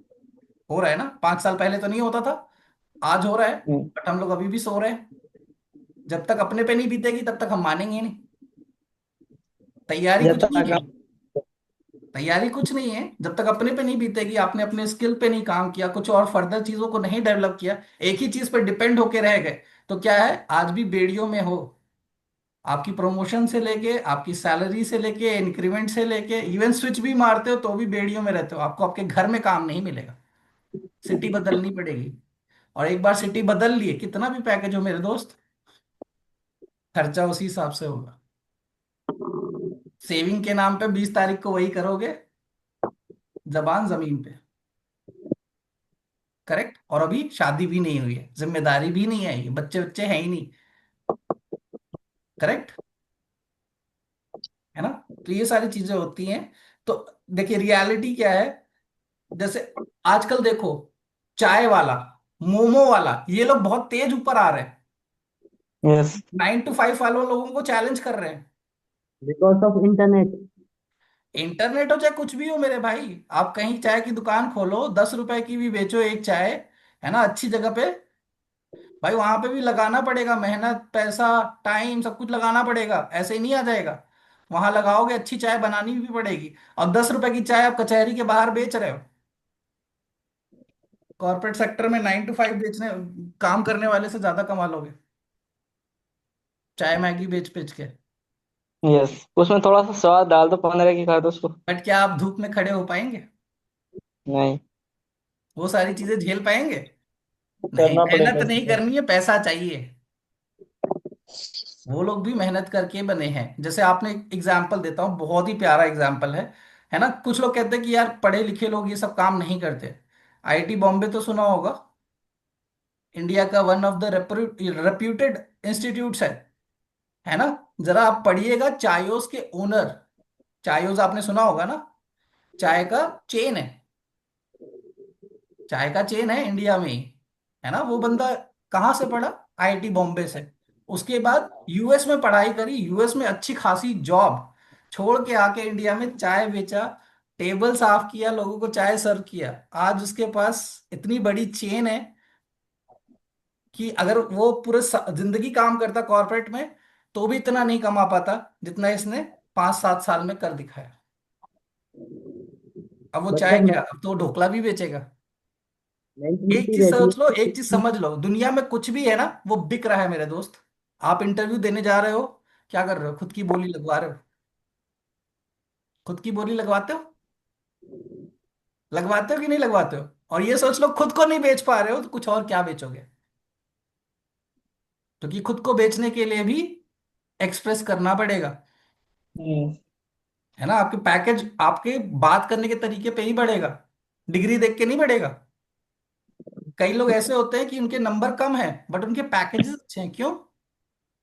Speaker 1: हो रहा है ना? 5 साल पहले तो नहीं होता था, आज हो रहा है।
Speaker 5: नहीं।
Speaker 1: बट हम लोग अभी भी सो रहे हैं। जब तक अपने पे नहीं बीतेगी तब तक हम मानेंगे ही नहीं। तैयारी
Speaker 5: जब
Speaker 1: कुछ नहीं
Speaker 5: तक
Speaker 1: है।
Speaker 5: आप
Speaker 1: तैयारी कुछ नहीं है जब तक अपने पे नहीं बीतेगी, आपने अपने स्किल पे नहीं काम किया, कुछ और फर्दर चीजों को नहीं डेवलप किया, एक ही चीज पर डिपेंड होके रह गए, तो क्या है? आज भी बेड़ियों में हो। आपकी प्रमोशन से लेके, आपकी सैलरी से लेके, इंक्रीमेंट से लेके, इवन स्विच भी मारते हो तो भी बेड़ियों में रहते हो। आपको आपके घर में काम नहीं मिलेगा, सिटी बदलनी पड़ेगी। और एक बार सिटी बदल लिए, कितना भी पैकेज हो मेरे दोस्त, खर्चा उसी हिसाब से होगा। सेविंग के नाम पे 20 तारीख को वही करोगे, जबान जमीन पे। करेक्ट? और अभी शादी भी नहीं हुई है, जिम्मेदारी भी नहीं आई है, बच्चे बच्चे हैं ही नहीं। करेक्ट? है ना? तो ये सारी चीजें होती हैं। तो देखिए, रियलिटी क्या है। जैसे आजकल देखो, चाय वाला, मोमो वाला, ये लोग बहुत तेज ऊपर आ रहे हैं।
Speaker 5: यस।
Speaker 1: 9 to 5 वालों लोगों को चैलेंज कर रहे हैं।
Speaker 4: Because of internet.
Speaker 1: इंटरनेट हो चाहे कुछ भी हो मेरे भाई, आप कहीं चाय की दुकान खोलो, 10 रुपए की भी बेचो एक चाय, है ना, अच्छी जगह पे, भाई वहां पे भी लगाना पड़ेगा मेहनत, पैसा, टाइम, सब कुछ लगाना पड़ेगा, ऐसे ही नहीं आ जाएगा। वहां लगाओगे, अच्छी चाय बनानी भी पड़ेगी। और 10 रुपए की चाय आप कचहरी के बाहर बेच रहे हो, कॉर्पोरेट सेक्टर में 9 to 5 बेचने, काम करने वाले से ज्यादा कमा लोगे, चाय मैगी बेच बेच के।
Speaker 5: यस, उसमें थोड़ा सा स्वाद डाल दो, 15 की कर दो उसको।
Speaker 1: बट क्या आप धूप में खड़े हो पाएंगे?
Speaker 5: नहीं,
Speaker 1: वो सारी चीजें झेल पाएंगे? नहीं,
Speaker 4: करना
Speaker 1: मेहनत
Speaker 4: पड़ेगा
Speaker 1: नहीं
Speaker 4: इसमें।
Speaker 1: करनी है, पैसा चाहिए। वो लोग भी मेहनत करके बने हैं। जैसे आपने एग्जाम्पल देता हूँ, बहुत ही प्यारा एग्जाम्पल है ना। कुछ लोग कहते हैं कि यार पढ़े लिखे लोग ये सब काम नहीं करते। आईआईटी बॉम्बे तो सुना होगा, इंडिया का one of the reputed institutes है ना। जरा आप पढ़िएगा, चायोस के ओनर, चायोस आपने सुना होगा ना, चाय का चेन है, चाय का चेन है इंडिया में ही, है ना। वो बंदा कहाँ से पढ़ा? आईआईटी बॉम्बे से। उसके बाद यूएस में पढ़ाई करी, यूएस में अच्छी खासी जॉब छोड़ के आके इंडिया में चाय बेचा, टेबल साफ किया, लोगों को चाय सर्व किया। आज उसके पास इतनी बड़ी चेन है कि अगर वो पूरे जिंदगी काम करता कॉर्पोरेट में तो भी इतना नहीं कमा पाता जितना इसने 5-7 साल में कर दिखाया। अब वो चाहे
Speaker 4: मतलब
Speaker 1: क्या, अब तो वो ढोकला भी बेचेगा। एक
Speaker 4: मेंटलिटी
Speaker 1: चीज
Speaker 4: रहती
Speaker 1: सोच लो, एक चीज
Speaker 4: है।
Speaker 1: समझ लो, दुनिया में कुछ भी है ना वो बिक रहा है मेरे दोस्त। आप इंटरव्यू देने जा रहे हो, क्या कर रहे हो? खुद की बोली लगवा रहे हो? खुद की बोली लगवाते हो? लगवाते हो कि नहीं लगवाते हो? और ये सोच लो खुद को नहीं बेच पा रहे हो तो कुछ और क्या बेचोगे? क्योंकि खुद को बेचने के लिए भी एक्सप्रेस करना पड़ेगा,
Speaker 5: हम्म,
Speaker 1: है ना। आपके पैकेज आपके बात करने के तरीके पे ही बढ़ेगा, डिग्री देख के नहीं बढ़ेगा। कई लोग ऐसे होते हैं कि उनके नंबर कम है बट उनके पैकेजेस अच्छे हैं, क्यों?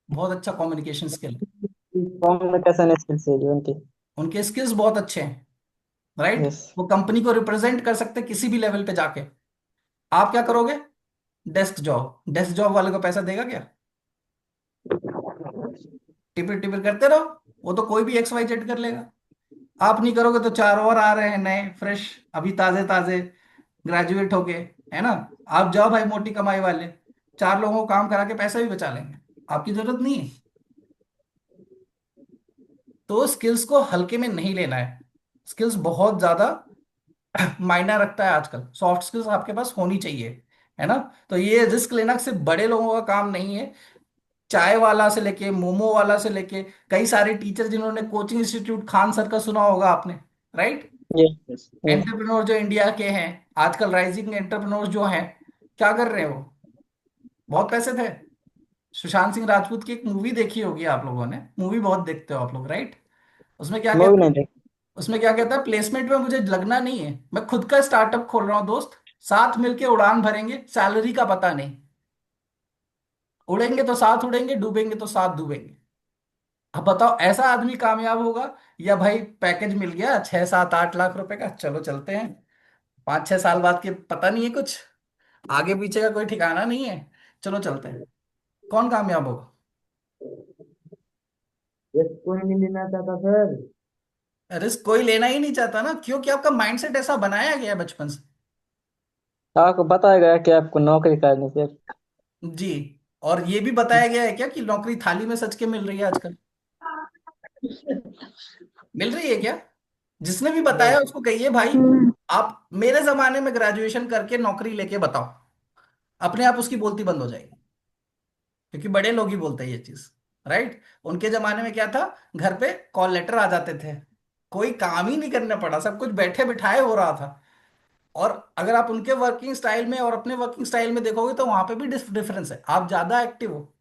Speaker 1: बहुत अच्छा कम्युनिकेशन स्किल,
Speaker 5: कम्युनिकेशन स्किल्स है जो उनकी।
Speaker 1: उनके स्किल्स बहुत अच्छे हैं, राइट।
Speaker 5: यस।
Speaker 1: वो कंपनी को रिप्रेजेंट कर सकते हैं किसी भी लेवल पे जाके। आप क्या करोगे? डेस्क जॉब, डेस्क जॉब वाले को पैसा देगा क्या? टिपिर टिपिर करते रहो, वो तो कोई भी XYZ कर लेगा। आप नहीं करोगे तो चार और आ रहे हैं नए फ्रेश, अभी ताजे ताजे ग्रेजुएट होके, है ना। आप जाओ भाई मोटी कमाई वाले, चार लोगों को काम करा के पैसा भी बचा लेंगे, आपकी जरूरत नहीं है। तो स्किल्स को हल्के में नहीं लेना है, स्किल्स बहुत ज्यादा मायना रखता है आजकल। सॉफ्ट स्किल्स आपके पास होनी चाहिए, है ना। तो ये रिस्क लेना सिर्फ बड़े लोगों का काम नहीं है। चाय वाला से लेके मोमो वाला से लेके कई सारे टीचर जिन्होंने कोचिंग इंस्टीट्यूट, खान सर का सुना होगा आपने, right.
Speaker 5: Yes.
Speaker 3: Yes.
Speaker 5: Yes.
Speaker 1: Entrepreneur जो इंडिया के हैं आजकल, राइजिंग एंटरप्रेन्योर जो हैं, क्या कर रहे हैं वो? बहुत पैसे थे। सुशांत सिंह राजपूत की एक मूवी देखी होगी आप लोगों ने, मूवी बहुत देखते हो आप लोग, राइट। उसमें क्या
Speaker 5: मूवी
Speaker 1: कहता
Speaker 5: नहीं
Speaker 1: है?
Speaker 5: देखी।
Speaker 1: उसमें क्या कहता है, प्लेसमेंट में मुझे लगना नहीं है, मैं खुद का स्टार्टअप खोल रहा हूँ दोस्त, साथ मिलके उड़ान भरेंगे, सैलरी का पता नहीं, उड़ेंगे तो साथ उड़ेंगे, डूबेंगे तो साथ डूबेंगे। अब बताओ ऐसा आदमी कामयाब होगा, या भाई पैकेज मिल गया 6-7-8 लाख रुपए का, चलो चलते हैं, 5-6 साल बाद के पता नहीं है कुछ, आगे पीछे का कोई ठिकाना नहीं है, चलो चलते हैं। कौन कामयाब होगा?
Speaker 4: रिस्क कोई नहीं लेना चाहता सर।
Speaker 1: रिस्क कोई लेना ही नहीं चाहता ना, क्योंकि आपका माइंडसेट ऐसा बनाया गया है बचपन से।
Speaker 5: आपको बताया गया कि आपको नौकरी करनी है।
Speaker 1: जी। और ये भी बताया गया है क्या कि नौकरी थाली में सच के मिल रही है आजकल? मिल रही है क्या? जिसने भी बताया उसको कहिए भाई,
Speaker 2: हम्म।
Speaker 1: आप मेरे जमाने में ग्रेजुएशन करके नौकरी लेके बताओ, अपने आप उसकी बोलती बंद हो जाएगी। क्योंकि बड़े लोग ही बोलते हैं ये चीज, राइट। उनके जमाने में क्या था, घर पे कॉल लेटर आ जाते थे, कोई काम ही नहीं करना पड़ा, सब कुछ बैठे बिठाए हो रहा था। और अगर आप उनके वर्किंग स्टाइल में और अपने वर्किंग स्टाइल में देखोगे तो वहां पे भी डिफरेंस है, आप ज्यादा एक्टिव हो।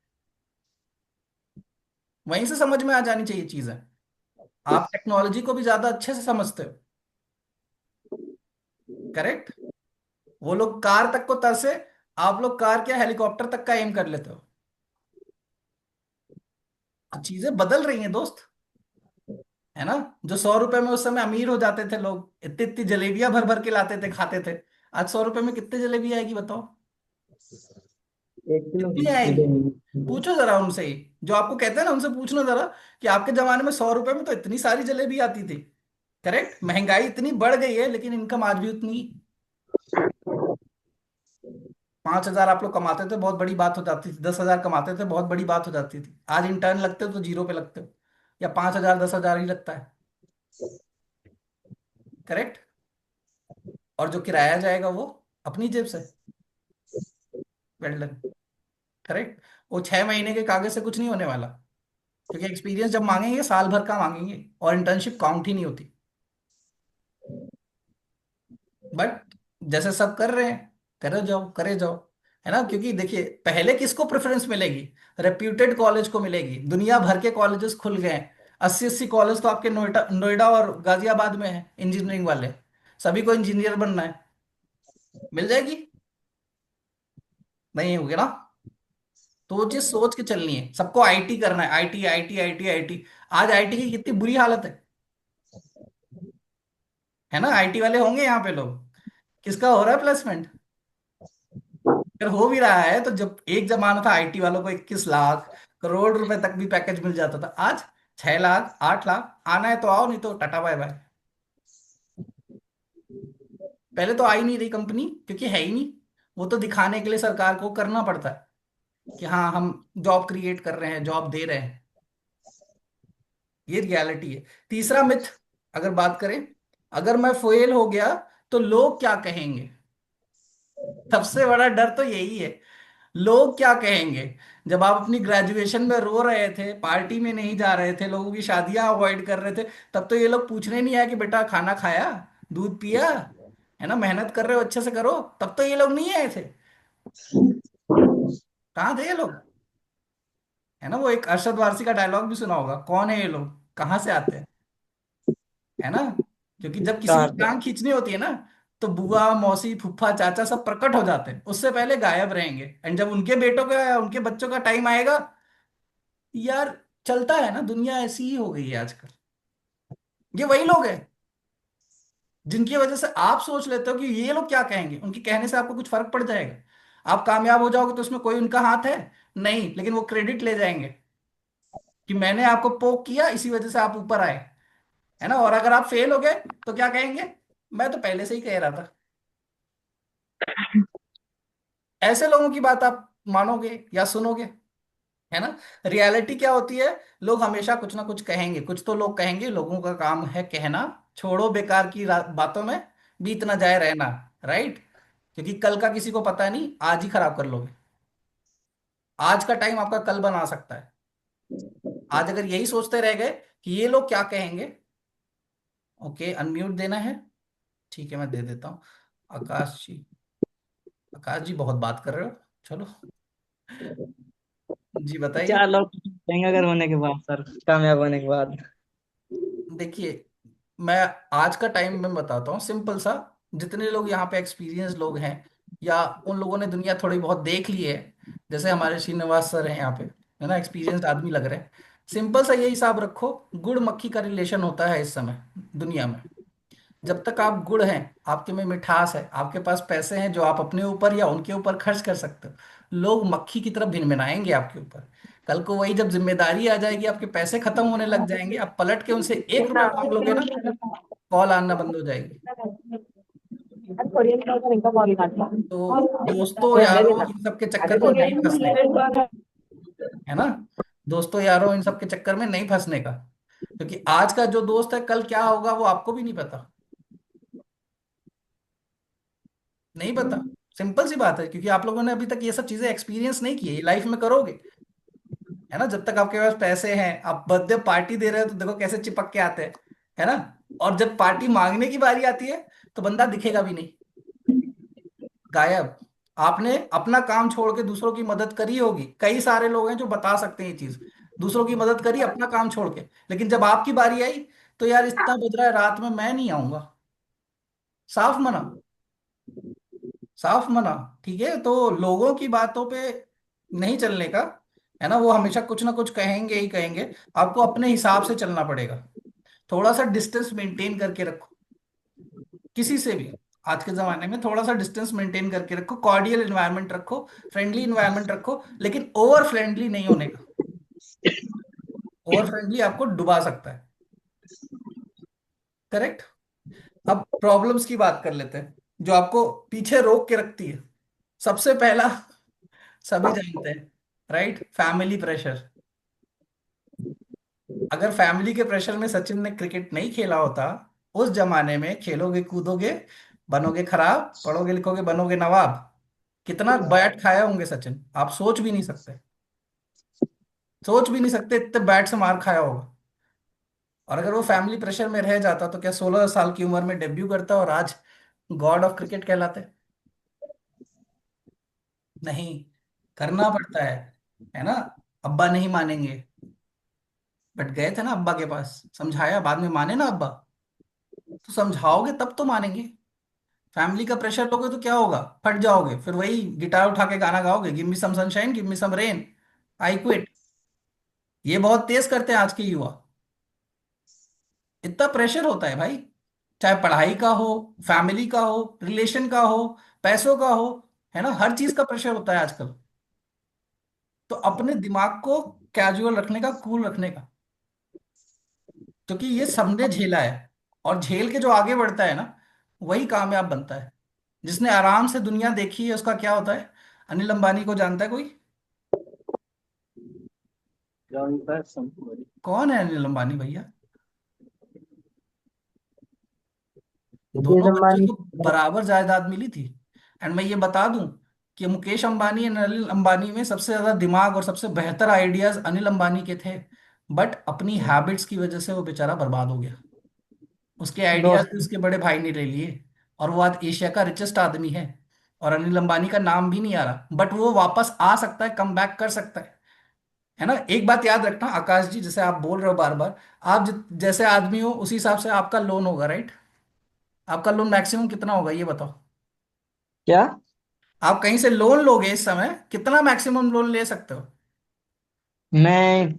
Speaker 1: वहीं से समझ में आ जानी चाहिए चीजें। आप टेक्नोलॉजी को भी ज्यादा अच्छे से समझते हो, करेक्ट। वो लोग कार तक को तरसे, आप लोग कार क्या हेलीकॉप्टर तक का एम कर लेते हो। तो चीजें बदल रही हैं दोस्त, है ना। जो 100 रुपए में उस समय अमीर हो जाते थे लोग, इतनी इतनी जलेबियां भर भर के लाते थे खाते थे, आज 100 रुपए में कितने जलेबी आएगी बताओ?
Speaker 4: 1 किलो
Speaker 1: कितनी आएगी?
Speaker 4: किलो।
Speaker 1: पूछो जरा उनसे ही, जो आपको कहते हैं ना उनसे पूछना जरा कि आपके जमाने में 100 रुपए में तो इतनी सारी जलेबी आती थी। करेक्ट, महंगाई इतनी बढ़ गई है लेकिन इनकम आज भी उतनी ही। 5,000 आप लोग कमाते थे बहुत बड़ी बात हो जाती थी, 10,000 कमाते थे बहुत बड़ी बात हो जाती थी, आज इंटर्न लगते हो तो जीरो पे लगते हो, या 5,000 10,000 ही लगता है, करेक्ट। और जो किराया जाएगा वो अपनी जेब से। Well done. करेक्ट। वो 6 महीने के कागज से कुछ नहीं होने वाला, क्योंकि एक्सपीरियंस जब मांगेंगे साल भर का मांगेंगे, और इंटर्नशिप काउंट ही नहीं होती। बट जैसे सब कर रहे हैं, करे जाओ करे जाओ, है ना। क्योंकि देखिए पहले किसको प्रेफरेंस मिलेगी? रेप्यूटेड कॉलेज को मिलेगी। दुनिया भर के कॉलेजेस खुल गए हैं। 80-80 कॉलेज तो आपके नोएडा नोएडा और गाजियाबाद में है, इंजीनियरिंग वाले। सभी को इंजीनियर बनना है, मिल जाएगी। नहीं होगी ना। तो वो चीज सोच के चलनी है। सबको आईटी करना है, आईटी आईटी आईटी आईटी। आज आईटी की कितनी बुरी हालत है ना। आईटी वाले होंगे यहाँ पे लोग, किसका हो रहा है प्लेसमेंट? अगर हो भी रहा है तो जब एक जमाना था आईटी वालों को 21 लाख करोड़ रुपए तक भी पैकेज मिल जाता था, आज 6 लाख 8 लाख। आना है तो आओ, नहीं तो टाटा बाय बाय। पहले तो आ ही नहीं रही कंपनी, क्योंकि है ही नहीं। वो तो दिखाने के लिए सरकार को करना पड़ता है कि हाँ हम जॉब क्रिएट कर रहे हैं, जॉब दे रहे हैं। ये रियलिटी है। तीसरा मिथ अगर बात करें, अगर मैं फेल हो गया तो लोग क्या कहेंगे। सबसे बड़ा डर तो यही है, लोग क्या कहेंगे। जब आप अपनी ग्रेजुएशन में रो रहे थे, पार्टी में नहीं जा रहे थे, लोगों की शादियां अवॉइड कर रहे थे, तब तो ये लोग पूछने नहीं आए कि बेटा खाना खाया, दूध पिया, है ना, मेहनत कर रहे हो अच्छे से करो। तब तो ये लोग नहीं आए थे। कहाँ थे ये लोग? है ना, वो एक अरशद वारसी का डायलॉग भी सुना होगा, कौन है ये लोग, कहाँ से आते हैं, है ना। क्योंकि जब किसी
Speaker 5: कहाँ
Speaker 1: की
Speaker 5: से?
Speaker 1: टांग खींचनी होती है ना, तो बुआ मौसी फूफा चाचा सब प्रकट हो जाते हैं, उससे पहले गायब रहेंगे। एंड जब उनके बेटों का या उनके बच्चों का टाइम आएगा, यार चलता है ना, दुनिया ऐसी ही हो गई है आजकल। ये वही लोग हैं जिनकी वजह से आप सोच लेते हो कि ये लोग क्या कहेंगे, उनके कहने से आपको कुछ फर्क पड़ जाएगा। आप कामयाब हो जाओगे तो उसमें कोई उनका हाथ है नहीं, लेकिन वो क्रेडिट ले जाएंगे कि मैंने आपको पोक किया, इसी वजह से आप ऊपर आए, है ना। और अगर आप फेल हो गए तो क्या कहेंगे? मैं तो पहले से ही कह रहा था। ऐसे लोगों की बात आप मानोगे या सुनोगे? है ना। रियलिटी क्या होती है? लोग हमेशा कुछ ना कुछ कहेंगे, कुछ तो लोग कहेंगे, लोगों का काम है कहना। छोड़ो बेकार की बातों में बीत ना जाए रहना। राइट। क्योंकि कल का किसी को पता नहीं, आज ही खराब कर लोगे। आज का टाइम आपका कल बना सकता है। आज अगर यही सोचते रह गए कि ये लोग क्या कहेंगे। ओके, अनम्यूट देना है, ठीक है मैं दे देता हूँ। आकाश जी, आकाश जी बहुत बात कर रहे हो। चलो जी बताइए।
Speaker 5: 4 लोग देंगे अगर होने के बाद, सर कामयाब होने के बाद।
Speaker 1: देखिए, मैं आज का टाइम में बताता हूँ सिंपल सा। जितने लोग यहाँ पे एक्सपीरियंस लोग हैं, या उन लोगों ने दुनिया थोड़ी बहुत देख ली है, जैसे हमारे श्रीनिवास सर हैं यहाँ पे, है ना, एक्सपीरियंस्ड आदमी लग रहे हैं। सिंपल सा ये हिसाब रखो, गुड़ मक्खी का रिलेशन होता है इस समय दुनिया में। जब तक आप गुड़ हैं, आपके में मिठास है, आपके पास पैसे हैं जो आप अपने ऊपर या उनके ऊपर खर्च कर सकते हो, लोग मक्खी की तरफ भिनभिनाएंगे आपके ऊपर। कल को वही जब जिम्मेदारी आ जाएगी, आपके पैसे खत्म होने लग जाएंगे, आप पलट के उनसे 1 रुपए मांग लोगे ना, कॉल आना बंद हो जाएगी। तो दोस्तों यारों इन सब के चक्कर में नहीं फंसने का, है ना। दोस्तों यारों इन सब के चक्कर में नहीं फंसने का, क्योंकि आज का जो दोस्त है कल क्या होगा वो आपको भी नहीं पता। नहीं पता। सिंपल सी बात है, क्योंकि आप लोगों ने अभी तक ये सब चीजें एक्सपीरियंस नहीं की है, ये लाइफ में करोगे, है ना। जब तक आपके पास पैसे हैं, आप बर्थडे पार्टी दे रहे हो तो देखो कैसे चिपक के आते हैं, है ना। और जब पार्टी मांगने की बारी आती है तो बंदा दिखेगा भी नहीं, गायब। आपने अपना काम छोड़ के दूसरों की मदद करी होगी, कई सारे लोग हैं जो बता सकते हैं ये चीज। दूसरों की मदद करी अपना काम छोड़ के, लेकिन जब आपकी बारी आई तो यार इतना बज रहा है रात में, मैं नहीं आऊंगा। साफ मना, साफ मना। ठीक है, तो लोगों की बातों पे नहीं चलने का, है ना। वो हमेशा कुछ ना कुछ कहेंगे ही कहेंगे। आपको अपने हिसाब से चलना पड़ेगा। थोड़ा सा डिस्टेंस मेंटेन करके रखो किसी से भी। आज के जमाने में थोड़ा सा डिस्टेंस मेंटेन करके रखो, कॉर्डियल इन्वायरमेंट रखो, फ्रेंडली इन्वायरमेंट रखो, लेकिन ओवर फ्रेंडली नहीं होने का। ओवर फ्रेंडली आपको डुबा सकता है। करेक्ट। अब प्रॉब्लम्स की बात कर लेते हैं जो आपको पीछे रोक के रखती है। सबसे पहला, सभी जानते हैं, राइट, फैमिली प्रेशर। अगर फैमिली के प्रेशर में सचिन ने क्रिकेट नहीं खेला होता, उस जमाने में खेलोगे कूदोगे, बनोगे खराब, पढ़ोगे लिखोगे बनोगे नवाब। कितना बैट खाए होंगे सचिन, आप सोच भी नहीं सकते। सोच भी नहीं सकते इतने बैट से मार खाया होगा। और अगर वो फैमिली प्रेशर में रह जाता तो क्या 16 साल की उम्र में डेब्यू करता और आज गॉड ऑफ क्रिकेट कहलाते? नहीं, करना पड़ता है ना। अब्बा नहीं मानेंगे, बट गए थे ना अब्बा के पास, समझाया, बाद में माने ना अब्बा। तो समझाओगे तब तो मानेंगे। फैमिली का प्रेशर लोगे तो क्या होगा, फट जाओगे, फिर वही गिटार उठा के गाना गाओगे, give me some sunshine give me some rain, I quit. ये बहुत तेज करते हैं आज के युवा। इतना प्रेशर होता है भाई, चाहे पढ़ाई का हो, फैमिली का हो, रिलेशन का हो, पैसों का हो, है ना, हर चीज का प्रेशर होता है आजकल। तो अपने दिमाग को कैजुअल रखने का, कूल रखने का, क्योंकि ये सबने झेला है। और झेल के जो आगे बढ़ता है ना, वही कामयाब बनता है। जिसने आराम से दुनिया देखी है उसका क्या होता है? अनिल अंबानी को जानता है कोई?
Speaker 3: जानता है समझ।
Speaker 1: कौन है अनिल अंबानी भैया?
Speaker 4: मुकेश
Speaker 1: दोनों बच्चों
Speaker 4: अंबानी।
Speaker 1: को बराबर जायदाद मिली थी। एंड मैं ये बता दूं कि मुकेश अंबानी एंड अनिल अंबानी में सबसे ज्यादा दिमाग और सबसे बेहतर आइडियाज अनिल अंबानी के थे। बट अपनी हैबिट्स की वजह से वो बेचारा बर्बाद हो गया। उसके आइडियाज
Speaker 5: दोस्त।
Speaker 1: भी उसके बड़े भाई ने ले लिए, और वो आज एशिया का रिचेस्ट आदमी है। और अनिल अंबानी का नाम भी नहीं आ रहा, बट वो वापस आ सकता है, कम बैक कर सकता है ना। एक बात याद रखना आकाश जी, जैसे आप बोल रहे हो बार बार, आप जैसे आदमी हो उसी हिसाब से आपका लोन होगा, राइट? आपका लोन मैक्सिमम कितना होगा ये बताओ।
Speaker 5: क्या?
Speaker 1: आप कहीं से लोन लोगे इस समय, कितना मैक्सिमम लोन ले सकते हो?
Speaker 5: मैं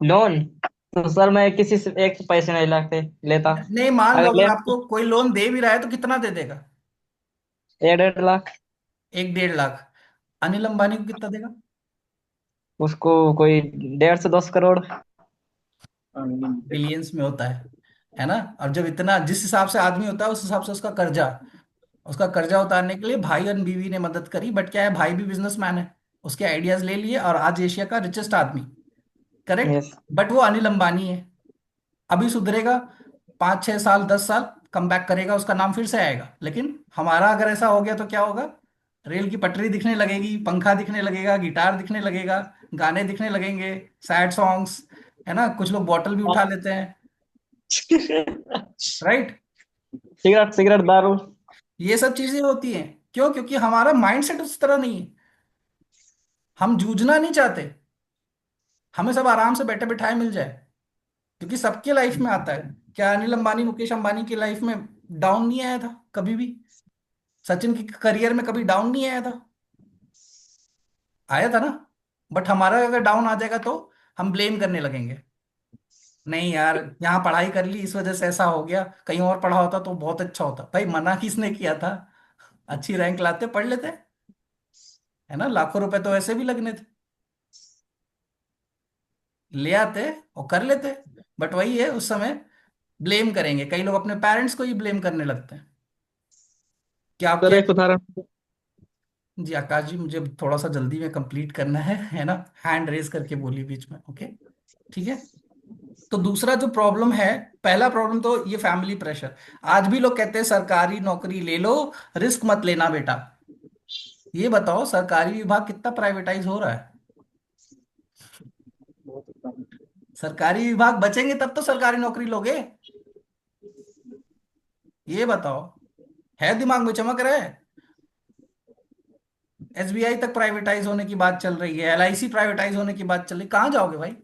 Speaker 5: लोन, तो सर मैं किसी से एक पैसे नहीं लाते लेता।
Speaker 1: नहीं, मान लो
Speaker 5: अगर ले,
Speaker 1: अगर आपको कोई लोन दे भी रहा है तो कितना दे देगा?
Speaker 5: 1.5 लाख।
Speaker 1: 1-1.5 लाख। अनिल अंबानी को कितना देगा?
Speaker 5: उसको कोई 1.5 से 10 करोड़।
Speaker 3: अनलिमिटेड।
Speaker 1: बिलियंस में होता है ना। और जब इतना, जिस हिसाब से आदमी होता है उस हिसाब से उसका कर्जा, उसका कर्जा उतारने के लिए भाई और बीवी ने मदद करी। बट क्या है, भाई भी बिजनेसमैन है, उसके आइडियाज ले लिए और आज एशिया का रिचेस्ट आदमी। करेक्ट।
Speaker 5: यस।
Speaker 1: बट वो अनिल अंबानी है। अभी सुधरेगा, 5-6 साल 10 साल कम बैक करेगा, उसका नाम फिर से आएगा। लेकिन हमारा अगर ऐसा हो गया तो क्या होगा? रेल की पटरी दिखने लगेगी, पंखा दिखने लगेगा, गिटार दिखने लगेगा, गाने दिखने लगेंगे, सैड सॉन्ग्स, है ना, कुछ लोग बॉटल भी उठा लेते हैं, राइट?
Speaker 5: सिगरेट सिगरेट दारू।
Speaker 1: ये सब चीजें होती हैं। क्यों? क्योंकि हमारा माइंडसेट उस तरह नहीं है। हम जूझना नहीं चाहते, हमें सब आराम से बैठे बिठाए मिल जाए। क्योंकि सबके लाइफ में आता है। क्या अनिल अंबानी मुकेश अंबानी की लाइफ में डाउन नहीं आया था कभी भी? सचिन की करियर में कभी डाउन नहीं आया था? आया था ना। बट हमारा अगर डाउन आ जाएगा तो हम ब्लेम करने लगेंगे। नहीं यार, यहाँ पढ़ाई कर ली इस वजह से ऐसा हो गया, कहीं और पढ़ा होता तो बहुत अच्छा होता। भाई मना किसने किया था? अच्छी रैंक लाते पढ़ लेते, है ना, लाखों रुपए तो ऐसे भी लगने थे, ले आते और कर लेते। बट वही है, उस समय ब्लेम करेंगे। कई लोग अपने पेरेंट्स को ही ब्लेम करने लगते हैं कि
Speaker 5: सर
Speaker 1: आपके।
Speaker 5: एक उदाहरण।
Speaker 1: जी आकाश जी, मुझे थोड़ा सा जल्दी में कंप्लीट करना है ना। हैंड रेज करके बोलिए बीच में, ओके? ठीक है। तो दूसरा जो प्रॉब्लम है, पहला प्रॉब्लम तो ये फैमिली प्रेशर। आज भी लोग कहते हैं सरकारी नौकरी ले लो, रिस्क मत लेना बेटा। ये बताओ सरकारी विभाग कितना प्राइवेटाइज हो रहा है?
Speaker 3: बहुत कम।
Speaker 1: सरकारी विभाग बचेंगे तब तो सरकारी नौकरी लोगे। ये बताओ, है दिमाग में चमक रहा है? एसबीआई तक प्राइवेटाइज होने की बात चल रही है, एलआईसी प्राइवेटाइज होने की बात चल रही है, कहाँ जाओगे भाई?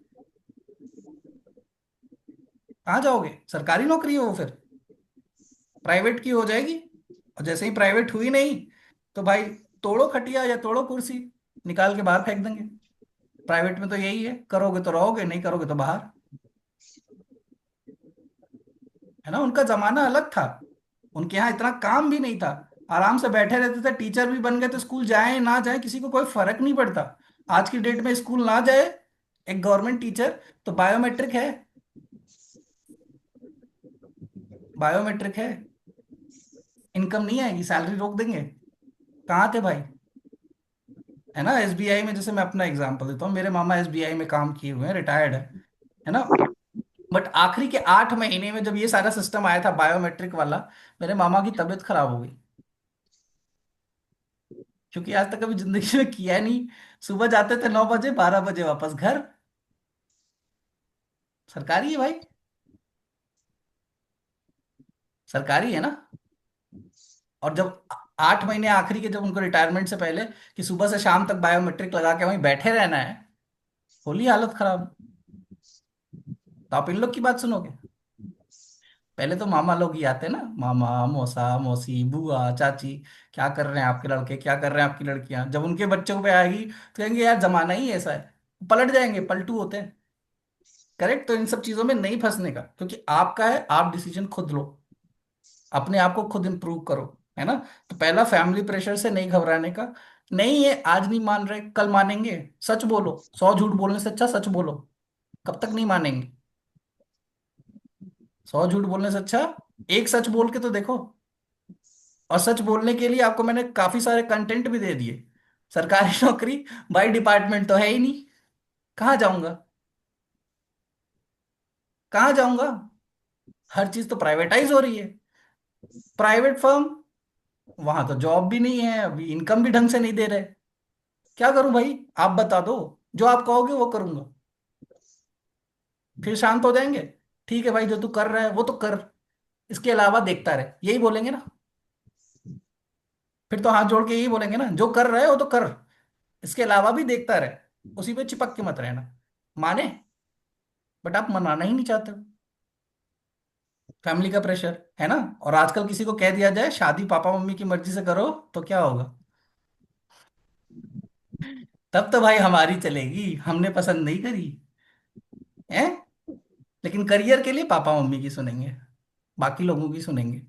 Speaker 1: कहाँ जाओगे? सरकारी नौकरी है वो, फिर प्राइवेट की हो जाएगी। और जैसे ही प्राइवेट हुई नहीं तो भाई, तोड़ो खटिया या तोड़ो कुर्सी, निकाल के बाहर फेंक देंगे। प्राइवेट में तो यही है, करोगे तो रहोगे, नहीं करोगे तो बाहर, है ना। उनका जमाना अलग था, उनके यहाँ इतना काम भी नहीं था, आराम से बैठे रहते थे। टीचर भी बन गए तो स्कूल जाए ना जाए किसी को कोई फर्क नहीं पड़ता। आज की डेट में स्कूल ना जाए एक गवर्नमेंट टीचर तो बायोमेट्रिक है, बायोमेट्रिक है, इनकम नहीं आएगी, सैलरी रोक देंगे। कहाँ थे भाई? है ना। एसबीआई में, जैसे मैं अपना एग्जांपल देता हूँ, मेरे मामा एसबीआई में काम किए हुए हैं, रिटायर्ड है ना। बट आखिरी के 8 महीने में जब ये सारा सिस्टम आया था बायोमेट्रिक वाला, मेरे मामा की तबीयत खराब हो गई, क्योंकि आज तक कभी जिंदगी में किया नहीं। सुबह जाते थे 9 बजे, 12 बजे वापस घर। सरकारी है भाई, सरकारी है ना। और जब 8 महीने आखिरी के, जब उनको रिटायरमेंट से पहले, कि सुबह से शाम तक बायोमेट्रिक लगा के वहीं बैठे रहना है, होली हालत खराब। तो आप इन लोग की बात सुनोगे? पहले तो मामा लोग ही आते ना, मामा मौसा मौसी बुआ चाची, क्या कर रहे हैं आपके लड़के, क्या कर रहे हैं आपकी लड़कियां। जब उनके बच्चों पे आएगी तो कहेंगे यार जमाना ही ऐसा है, पलट जाएंगे, पलटू होते हैं। करेक्ट। तो इन सब चीजों में नहीं फंसने का, क्योंकि आपका है, आप डिसीजन खुद लो, अपने आप को खुद इंप्रूव करो, है ना। तो पहला, फैमिली प्रेशर से नहीं घबराने का। नहीं है आज नहीं मान रहे, कल मानेंगे। सच बोलो, 100 झूठ बोलने से अच्छा सच बोलो। कब तक नहीं मानेंगे? 100 झूठ बोलने से अच्छा एक सच बोल के तो देखो। और सच बोलने के लिए आपको मैंने काफी सारे कंटेंट भी दे दिए। सरकारी नौकरी भाई डिपार्टमेंट तो है ही नहीं, कहाँ जाऊंगा, कहाँ जाऊंगा? हर चीज तो प्राइवेटाइज हो रही है। प्राइवेट फर्म, वहां तो जॉब भी नहीं है, अभी इनकम भी ढंग से नहीं दे रहे। क्या करूं भाई, आप बता दो। जो आप कहोगे वो करूंगा। फिर शांत हो जाएंगे। ठीक है भाई, जो तू कर रहा है वो तो कर, इसके अलावा देखता रहे, यही बोलेंगे ना। फिर तो हाथ जोड़ के यही बोलेंगे ना, जो कर रहा है वो तो कर, इसके अलावा भी देखता रहे, उसी पे चिपक के मत रहना। माने? बट आप मनाना ही नहीं चाहते हो। फैमिली का प्रेशर है ना। और आजकल किसी को कह दिया जाए शादी पापा मम्मी की मर्जी से करो, तो क्या होगा? तब तो भाई हमारी चलेगी, हमने पसंद नहीं करी है। लेकिन करियर के लिए पापा मम्मी की सुनेंगे, बाकी लोगों की सुनेंगे।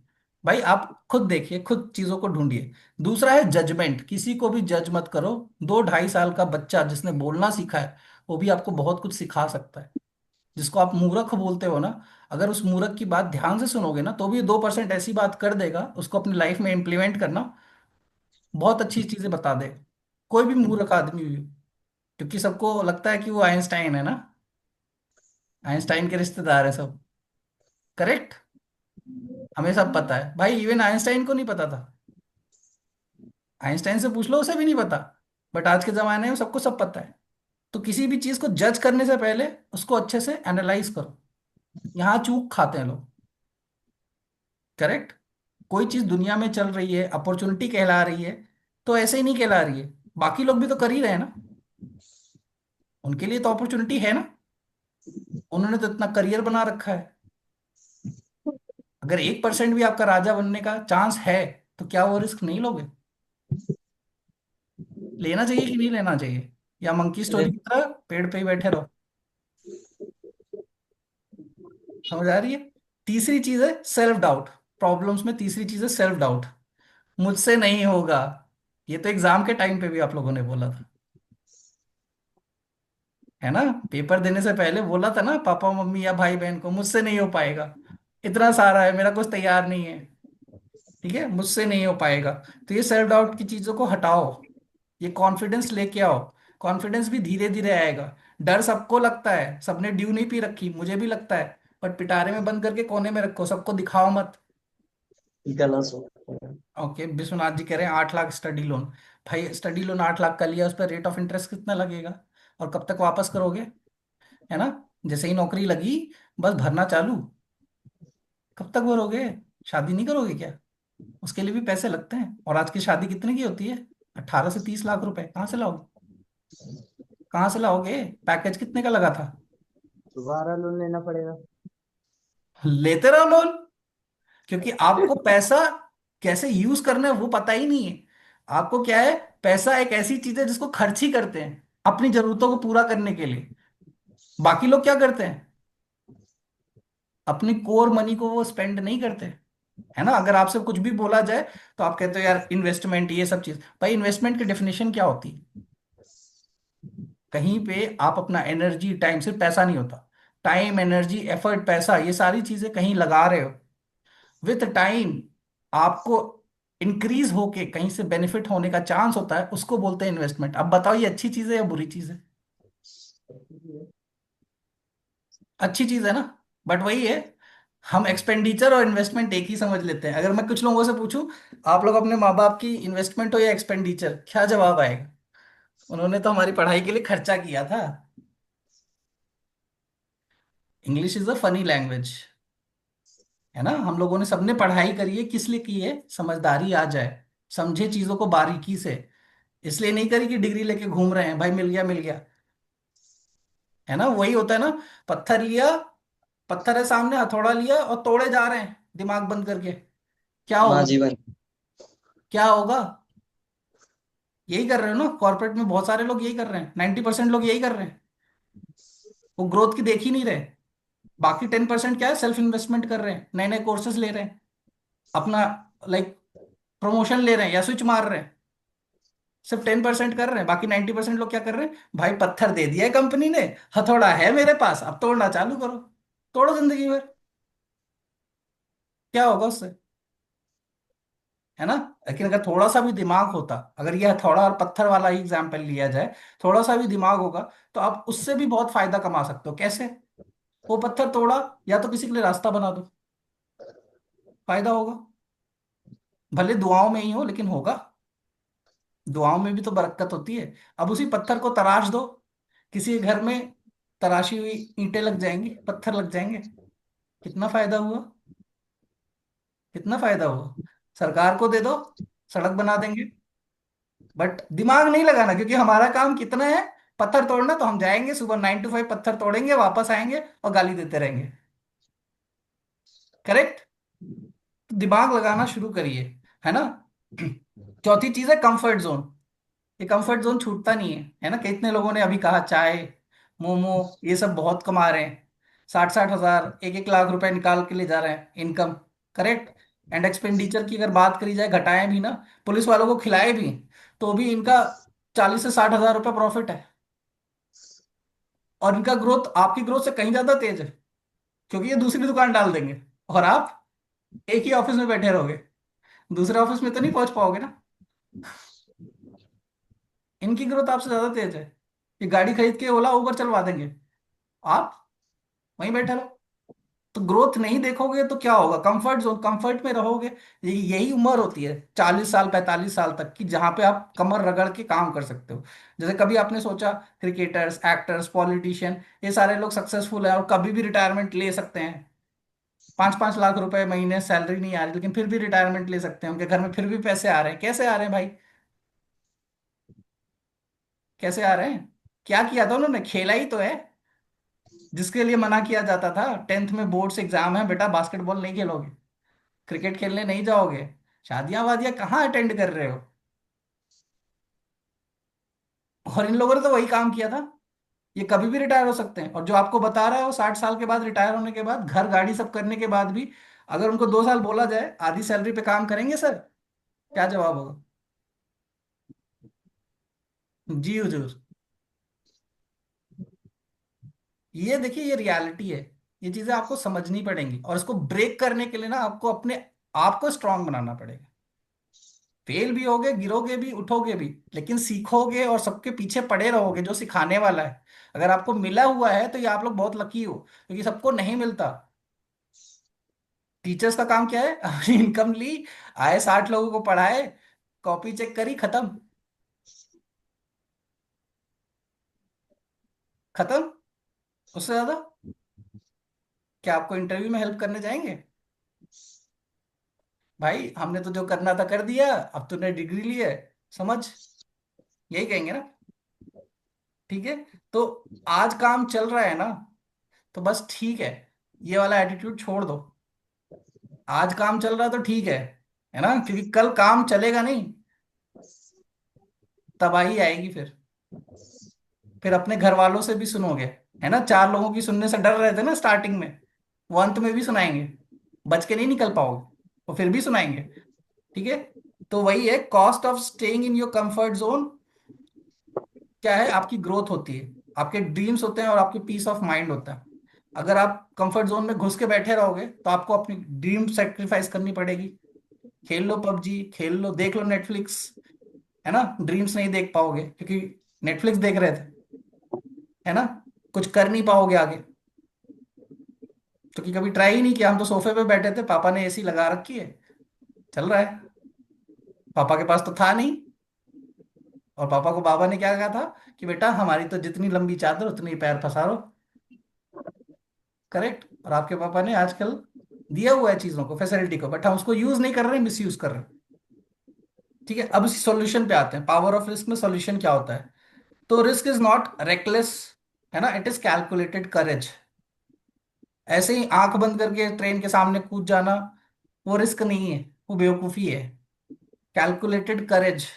Speaker 1: भाई आप खुद देखिए, खुद चीजों को ढूंढिए। दूसरा है जजमेंट, किसी को भी जज मत करो। 2 ढाई साल का बच्चा जिसने बोलना सीखा है, वो भी आपको बहुत कुछ सिखा सकता है। जिसको आप मूर्ख बोलते हो ना, अगर उस मूर्ख की बात ध्यान से सुनोगे ना, तो भी 2% ऐसी बात कर देगा, उसको अपनी लाइफ में इम्प्लीमेंट करना, बहुत अच्छी चीजें बता देगा। कोई भी मूर्ख आदमी भी। क्योंकि सबको लगता है कि वो आइंस्टाइन है ना, आइंस्टाइन के रिश्तेदार है सब। करेक्ट। हमें सब पता है भाई, इवन आइंस्टाइन को नहीं पता था। आइंस्टाइन से पूछ लो, उसे भी नहीं पता। बट आज के जमाने में सबको सब पता है। तो किसी भी चीज को जज करने से पहले उसको अच्छे से एनालाइज करो। यहाँ चूक खाते हैं लोग। करेक्ट। कोई चीज दुनिया में चल रही है, अपॉर्चुनिटी कहला रही है, तो ऐसे ही नहीं कहला रही है। बाकी लोग भी तो कर ही रहे हैं ना, उनके लिए तो अपॉर्चुनिटी है ना। उन्होंने तो इतना करियर बना रखा है। अगर 1% भी आपका राजा बनने का चांस है, तो क्या वो रिस्क नहीं लोगे? लेना चाहिए कि नहीं लेना चाहिए? या मंकी स्टोरी की तरह पेड़ पे ही बैठे रहो? समझ आ रही है? तीसरी चीज है सेल्फ डाउट। प्रॉब्लम्स में तीसरी चीज है सेल्फ डाउट। मुझसे नहीं होगा। ये तो एग्जाम के टाइम पे भी आप लोगों ने बोला था, है ना। पेपर देने से पहले बोला था ना पापा मम्मी या भाई बहन को, मुझसे नहीं हो पाएगा, इतना सारा है, मेरा कुछ तैयार नहीं है, ठीक है, मुझसे नहीं हो पाएगा। तो ये सेल्फ डाउट की चीजों को हटाओ, ये कॉन्फिडेंस लेके आओ। कॉन्फिडेंस भी धीरे धीरे आएगा। डर सबको लगता है, सबने ड्यू नहीं पी रखी, मुझे भी लगता है। बट पिटारे में बंद करके कोने में रखो, सबको दिखाओ मत।
Speaker 5: गलत हो।
Speaker 1: ओके, विश्वनाथ जी कह रहे हैं 8 लाख स्टडी लोन। भाई स्टडी लोन 8 लाख का लिया, उस पर रेट ऑफ इंटरेस्ट कितना लगेगा? और कब तक वापस करोगे? है ना। जैसे ही नौकरी लगी, बस भरना चालू। कब तक भरोगे? शादी नहीं करोगे क्या? उसके लिए भी पैसे लगते हैं। और आज की शादी कितने की होती है? 18 से 30 लाख रुपए। कहाँ से लाओगे? कहाँ से लाओगे? पैकेज कितने का लगा था?
Speaker 4: दोबारा लोन लेना पड़ेगा।
Speaker 1: लेते रहो लोन। क्योंकि आपको पैसा कैसे यूज करना है वो पता ही नहीं है। आपको क्या है, पैसा एक ऐसी चीज है जिसको खर्च ही करते हैं अपनी जरूरतों को पूरा करने के लिए। बाकी लोग क्या करते हैं? अपनी कोर मनी को वो स्पेंड नहीं करते, है ना। अगर आपसे कुछ भी बोला जाए तो आप कहते हो यार इन्वेस्टमेंट, ये सब चीज। भाई इन्वेस्टमेंट की डेफिनेशन क्या होती है? कहीं पे आप अपना एनर्जी टाइम, सिर्फ पैसा नहीं होता, टाइम एनर्जी एफर्ट पैसा, ये सारी चीजें कहीं लगा रहे हो, विथ टाइम आपको इंक्रीज होके कहीं से बेनिफिट होने का चांस होता है, उसको बोलते हैं इन्वेस्टमेंट। अब बताओ ये अच्छी चीज है या बुरी चीज है? अच्छी चीज है ना। बट वही है, हम एक्सपेंडिचर और इन्वेस्टमेंट एक ही समझ लेते हैं। अगर मैं कुछ लोगों से पूछूं, आप लोग अपने माँ बाप की इन्वेस्टमेंट हो या एक्सपेंडिचर, क्या जवाब आएगा? उन्होंने तो हमारी पढ़ाई के लिए खर्चा किया था। English is a funny language, है ना। हम लोगों ने सबने पढ़ाई करी है, किस लिए की है? समझदारी आ जाए, समझे चीजों को बारीकी से। इसलिए नहीं करी कि डिग्री लेके घूम रहे हैं भाई, मिल गया मिल गया, है ना। वही होता है ना, पत्थर लिया, पत्थर है सामने, हथौड़ा लिया और तोड़े जा रहे हैं दिमाग बंद करके। क्या
Speaker 5: हाँ
Speaker 1: होगा?
Speaker 5: जी भाई।
Speaker 1: क्या होगा? यही कर रहे हो ना, कॉर्पोरेट में बहुत सारे लोग यही कर रहे हैं, 90% लोग यही कर रहे हैं। वो ग्रोथ की देख ही नहीं रहे। बाकी 10% क्या है, सेल्फ इन्वेस्टमेंट कर रहे हैं, नए नए कोर्सेज ले रहे हैं, अपना लाइक प्रमोशन ले रहे हैं या स्विच मार रहे हैं। सिर्फ 10% कर रहे हैं, बाकी 90% लोग क्या कर रहे हैं? भाई पत्थर दे दिया है कंपनी ने, हथौड़ा है मेरे पास, अब तोड़ना चालू करो। तोड़ो जिंदगी भर, क्या होगा उससे? है ना। लेकिन अगर थोड़ा सा भी दिमाग होता, अगर ये हथौड़ा और पत्थर वाला ही एग्जाम्पल लिया जाए, थोड़ा सा भी दिमाग होगा तो आप उससे भी बहुत फायदा कमा सकते हो। कैसे? वो पत्थर तोड़ा, या तो किसी के लिए रास्ता बना दो, फायदा होगा। भले दुआओं में ही हो, लेकिन होगा। दुआओं में भी तो बरकत होती है। अब उसी पत्थर को तराश दो, किसी के घर में तराशी हुई ईंटें लग जाएंगी, पत्थर लग जाएंगे, कितना फायदा हुआ? कितना फायदा हुआ? सरकार को दे दो, सड़क बना देंगे। बट दिमाग नहीं लगाना, क्योंकि हमारा काम कितना है? पत्थर तोड़ना। तो हम जाएंगे सुबह 9 to 5 पत्थर तोड़ेंगे, वापस आएंगे और गाली देते रहेंगे। करेक्ट। दिमाग लगाना शुरू करिए, है ना। चौथी चीज है कंफर्ट जोन। ये कंफर्ट जोन छूटता नहीं है ना। कितने लोगों ने अभी कहा चाय, मोमो, ये सब बहुत कमा रहे हैं, 60-60 हजार, 1-1 लाख रुपए निकाल के ले जा रहे हैं इनकम। करेक्ट। एंड एक्सपेंडिचर की अगर बात करी जाए, घटाएं भी ना, पुलिस वालों को खिलाए भी, तो भी इनका 40 से 60 हजार रुपये प्रॉफिट है। और इनका ग्रोथ आपकी ग्रोथ से कहीं ज्यादा तेज है, क्योंकि ये दूसरी दुकान डाल देंगे और आप एक ही ऑफिस में बैठे रहोगे। दूसरे ऑफिस में तो नहीं पहुंच पाओगे ना। इनकी ग्रोथ आपसे ज्यादा तेज है। ये गाड़ी खरीद के ओला उबर चलवा देंगे, आप वहीं बैठे रहो। तो ग्रोथ नहीं देखोगे तो क्या होगा? कंफर्ट जोन, कंफर्ट में रहोगे। यही उम्र होती है 40 साल 45 साल तक की, जहां पे आप कमर रगड़ के काम कर सकते हो। जैसे कभी आपने सोचा, क्रिकेटर्स, एक्टर्स, पॉलिटिशियन, ये सारे लोग सक्सेसफुल हैं और कभी भी रिटायरमेंट ले सकते हैं। 5-5 लाख रुपए महीने सैलरी नहीं आ रही, लेकिन फिर भी रिटायरमेंट ले सकते हैं, उनके घर में फिर भी पैसे आ रहे हैं। कैसे आ रहे हैं भाई? कैसे आ रहे हैं? क्या किया था उन्होंने? खेला ही तो है। जिसके लिए मना किया जाता था, 10th में बोर्ड्स एग्जाम है बेटा, बास्केटबॉल नहीं खेलोगे, क्रिकेट खेलने नहीं जाओगे, शादियां वादियां कहाँ अटेंड कर रहे हो। और इन लोगों ने तो वही काम किया था। ये कभी भी रिटायर हो सकते हैं, और जो आपको बता रहा है वो 60 साल के बाद, रिटायर होने के बाद, घर गाड़ी सब करने के बाद भी, अगर उनको 2 साल बोला जाए आधी सैलरी पे काम करेंगे सर, क्या जवाब होगा? जी हुजूर। ये देखिए, ये रियलिटी है। ये चीजें आपको समझनी पड़ेंगी, और इसको ब्रेक करने के लिए ना आपको अपने आप को स्ट्रांग बनाना पड़ेगा। फेल भी होगे, गिरोगे भी, उठोगे भी, लेकिन सीखोगे और सबके पीछे पड़े रहोगे जो सिखाने वाला है। अगर आपको मिला हुआ है तो ये आप लोग बहुत लकी हो, क्योंकि सबको नहीं मिलता। टीचर्स का काम क्या है? अपनी इनकम ली, आए 60 लोगों को पढ़ाए, कॉपी चेक करी, खत्म। खत्म। उससे ज्यादा क्या आपको इंटरव्यू में हेल्प करने जाएंगे? भाई हमने तो जो करना था कर दिया, अब तूने डिग्री ली है, समझ, यही कहेंगे ना। ठीक है। तो आज काम चल रहा है ना, तो बस ठीक है, ये वाला एटीट्यूड छोड़ दो। आज काम चल रहा है तो ठीक है ना, क्योंकि कल काम चलेगा नहीं, तबाही आएगी। फिर अपने घर वालों से भी सुनोगे, है ना। 4 लोगों की सुनने से डर रहे थे ना स्टार्टिंग में, वो अंत में भी सुनाएंगे, बच के नहीं निकल पाओगे, वो फिर भी सुनाएंगे। ठीक है। तो वही है, cost of staying in your comfort zone क्या है? आपकी ग्रोथ होती है, आपके ड्रीम्स होते हैं और आपकी पीस ऑफ माइंड होता है। अगर आप कंफर्ट जोन में घुस के बैठे रहोगे तो आपको अपनी ड्रीम सेक्रीफाइस करनी पड़ेगी। खेल लो पबजी, खेल लो, देख लो नेटफ्लिक्स, है ना। ड्रीम्स नहीं देख पाओगे क्योंकि नेटफ्लिक्स देख रहे थे, है ना। कुछ कर नहीं पाओगे आगे। क्योंकि कभी ट्राई ही नहीं किया, हम तो सोफे पे बैठे थे, पापा ने एसी लगा रखी है, चल रहा है। पापा के पास तो था नहीं, और पापा को बाबा ने क्या कहा था कि बेटा हमारी तो जितनी लंबी चादर उतनी ही पैर पसारो। करेक्ट। और आपके पापा ने आजकल दिया हुआ है चीजों को, फैसिलिटी को, बट हम उसको यूज नहीं कर रहे, मिस यूज कर रहे हैं। ठीक है, अब इस सॉल्यूशन पे आते हैं, पावर ऑफ रिस्क में सॉल्यूशन क्या होता है। तो रिस्क इज नॉट रेकलेस, है ना, इट इज कैलकुलेटेड करेज। ऐसे ही आंख बंद करके ट्रेन के सामने कूद जाना, वो रिस्क नहीं है, वो बेवकूफी है। कैलकुलेटेड करेज।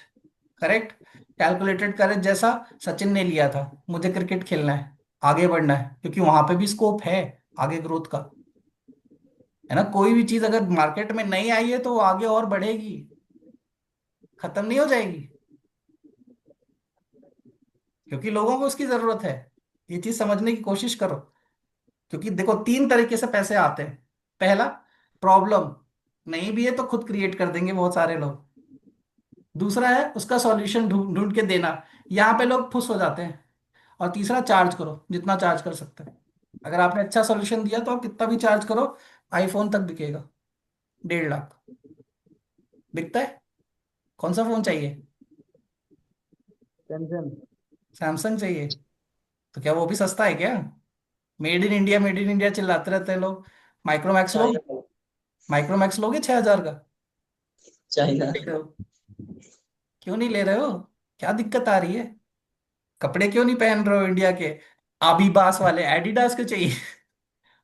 Speaker 1: करेक्ट। कैलकुलेटेड करेज जैसा सचिन ने लिया था, मुझे क्रिकेट खेलना है, आगे बढ़ना है, क्योंकि वहां पे भी स्कोप है आगे ग्रोथ का, है ना। कोई भी चीज अगर मार्केट में नहीं आई है तो वो आगे और बढ़ेगी, खत्म नहीं हो जाएगी, क्योंकि लोगों को उसकी जरूरत है। ये चीज समझने की कोशिश करो। क्योंकि देखो, तीन तरीके से पैसे आते हैं। पहला, प्रॉब्लम नहीं भी है तो खुद क्रिएट कर देंगे बहुत सारे लोग। दूसरा है उसका सॉल्यूशन ढूंढ ढूंढ के देना, यहाँ पे लोग खुश हो जाते हैं। और तीसरा, चार्ज करो जितना चार्ज कर सकते हैं। अगर आपने अच्छा सॉल्यूशन दिया तो आप कितना भी चार्ज करो, आईफोन तक बिकेगा, 1.5 लाख बिकता है। कौन सा फोन चाहिए?
Speaker 4: टेंशन।
Speaker 1: सैमसंग चाहिए? तो क्या वो भी सस्ता है क्या? Made in India, made in India चिल्लाते रहते हैं लोग। माइक्रोमैक्स लोगे?
Speaker 5: चाइना।
Speaker 1: माइक्रोमैक्स लोगे 6,000 का?
Speaker 5: चाइना।
Speaker 1: देख रहे हो? क्यों नहीं ले रहे हो? क्या दिक्कत आ रही है? कपड़े क्यों नहीं पहन रहे हो इंडिया के? आबीबास वाले, एडिडास क्यों चाहिए?